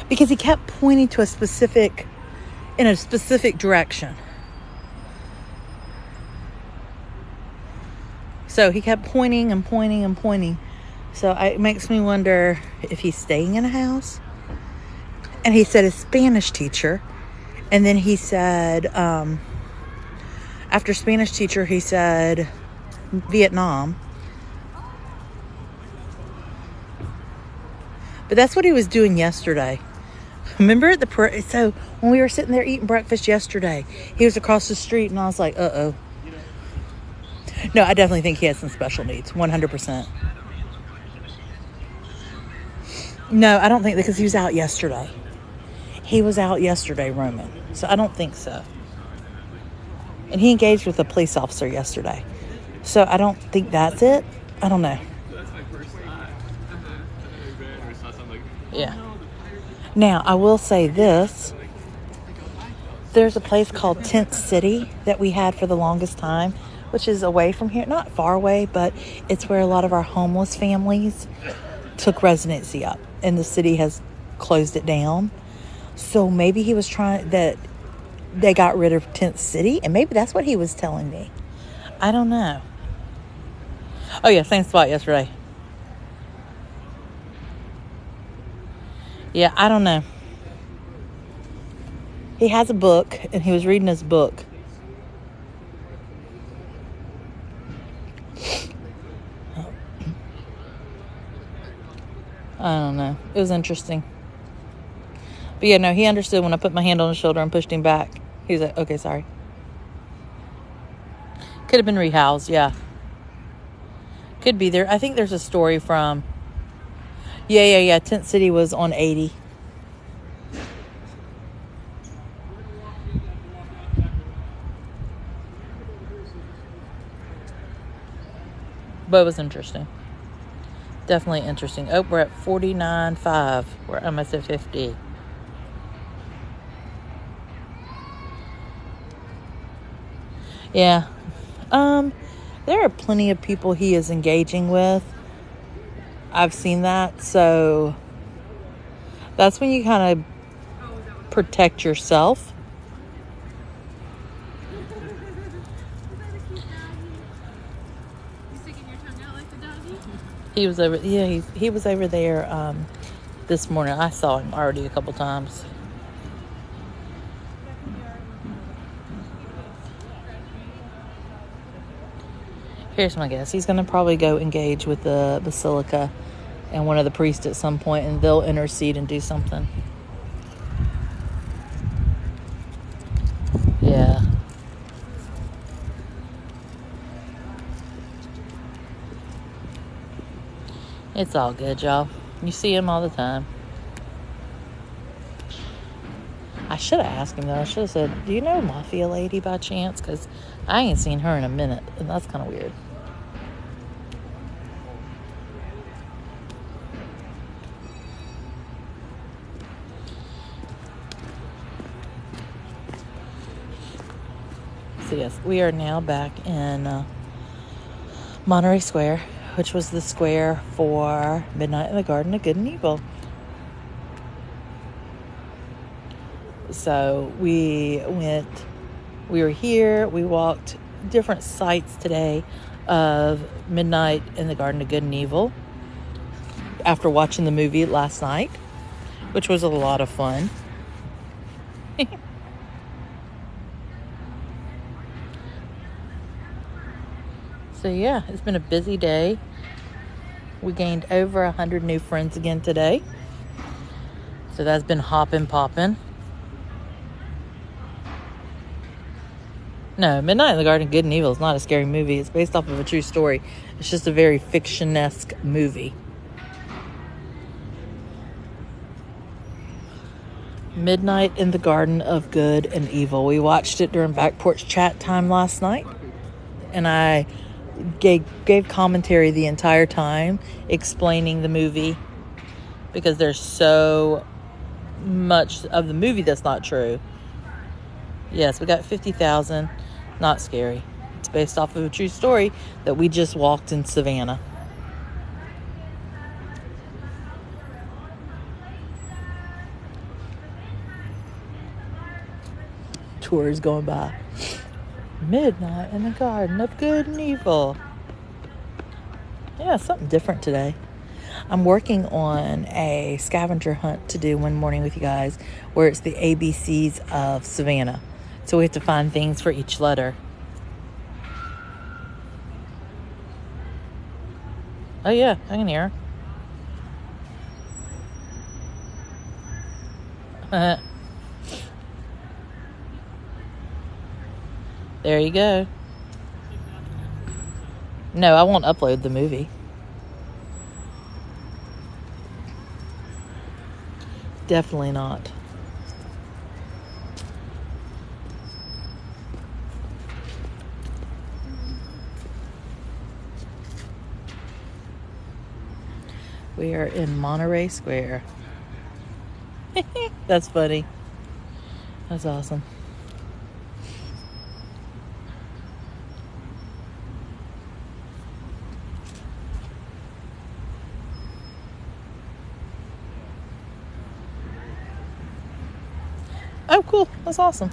Because he kept pointing to in a specific direction. So he kept pointing and pointing and pointing. So it makes me wonder if he's staying in a house. And he said his Spanish teacher. And then he said, after Spanish teacher, he said Vietnam. But that's what he was doing yesterday. Remember so when we were sitting there eating breakfast yesterday, he was across the street and I was like, uh-oh. No, I definitely think he has some special needs, 100%. No, I don't think, because he was out yesterday. He was out yesterday roaming, so I don't think so. And he engaged with a police officer yesterday. So I don't think that's it. I don't know. That's my first thought. Or saw something like, Yeah. Now, I will say this. There's a place called Tent City that we had for the longest time, which is away from here. Not far away, but it's where a lot of our homeless families took residency up. And the city has closed it down. So maybe he was trying that they got rid of Tent City. And maybe that's what he was telling me. I don't know. Oh, yeah, same spot yesterday. Yeah, I don't know. He has a book, and he was reading his book. I don't know. It was interesting. But yeah, no, he understood when I put my hand on his shoulder and pushed him back. He was like, okay, sorry. Could have been rehoused, yeah. Could be there. I think there's a story from... Yeah. Tent City was on 80. But it was interesting. Definitely interesting. Oh, we're at 49.5. We're almost at 50. Yeah. There are plenty of people he is engaging with. I've seen that. So that's when you kind of protect yourself. He was over. Yeah, he was over there this morning. I saw him already a couple times. Here's my guess. He's going to probably go engage with the basilica and one of the priests at some point, and they'll intercede and do something. Yeah. It's all good, y'all. You see him all the time. I should have asked him, though. I should have said, do you know Mafia Lady by chance? Because I ain't seen her in a minute, and that's kind of weird. So, yes, we are now back in Monterey Square, which was the square for Midnight in the Garden of Good and Evil. So we were here, we walked different sites today of Midnight in the Garden of Good and Evil after watching the movie last night, which was a lot of fun. So yeah, it's been a busy day. We gained over 100 new friends again today. So that's been hopping, popping. No, Midnight in the Garden of Good and Evil is not a scary movie. It's based off of a true story. It's just a very fiction-esque movie. Midnight in the Garden of Good and Evil. We watched it during back porch chat time last night. And I gave commentary the entire time explaining the movie, because there's so much of the movie that's not true. Yes, we got 50,000. Not scary. It's based off of a true story that we just walked in Savannah. Tours going by. Midnight in the Garden of Good and Evil. Yeah, something different today. I'm working on a scavenger hunt to do one morning with you guys where it's the ABCs of Savannah. So we have to find things for each letter. Oh yeah, I can hear her. There you go. No, I won't upload the movie. Definitely not. We are in Monterey Square. That's funny. That's awesome. Oh, cool. That's awesome.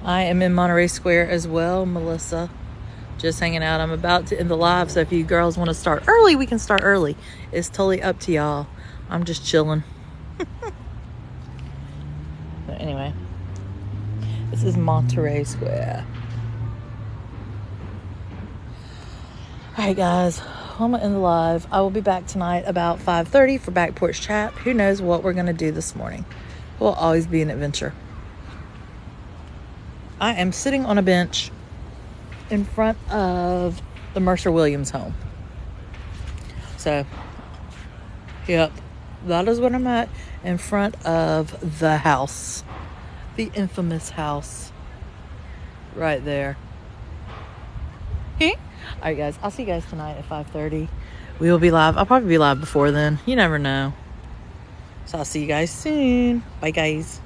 I am in Monterey Square as well, Melissa. Just hanging out. I'm about to end the live, so if you girls want to start early, we can start early. It's totally up to y'all. I'm just chilling. But anyway, this is Monterey Square. Alright guys, I'm going to end the live. I will be back tonight about 5:30 for Back Porch Chat. Who knows what we're going to do this morning. It will always be an adventure. I am sitting on a bench in front of the Mercer Williams home. So, yep, that is what I'm at, in front of the house. The infamous house. Right there. Alright guys, I'll see you guys tonight at 5:30. We will be live. I'll probably be live before then. You never know. So I'll see you guys soon. Bye guys.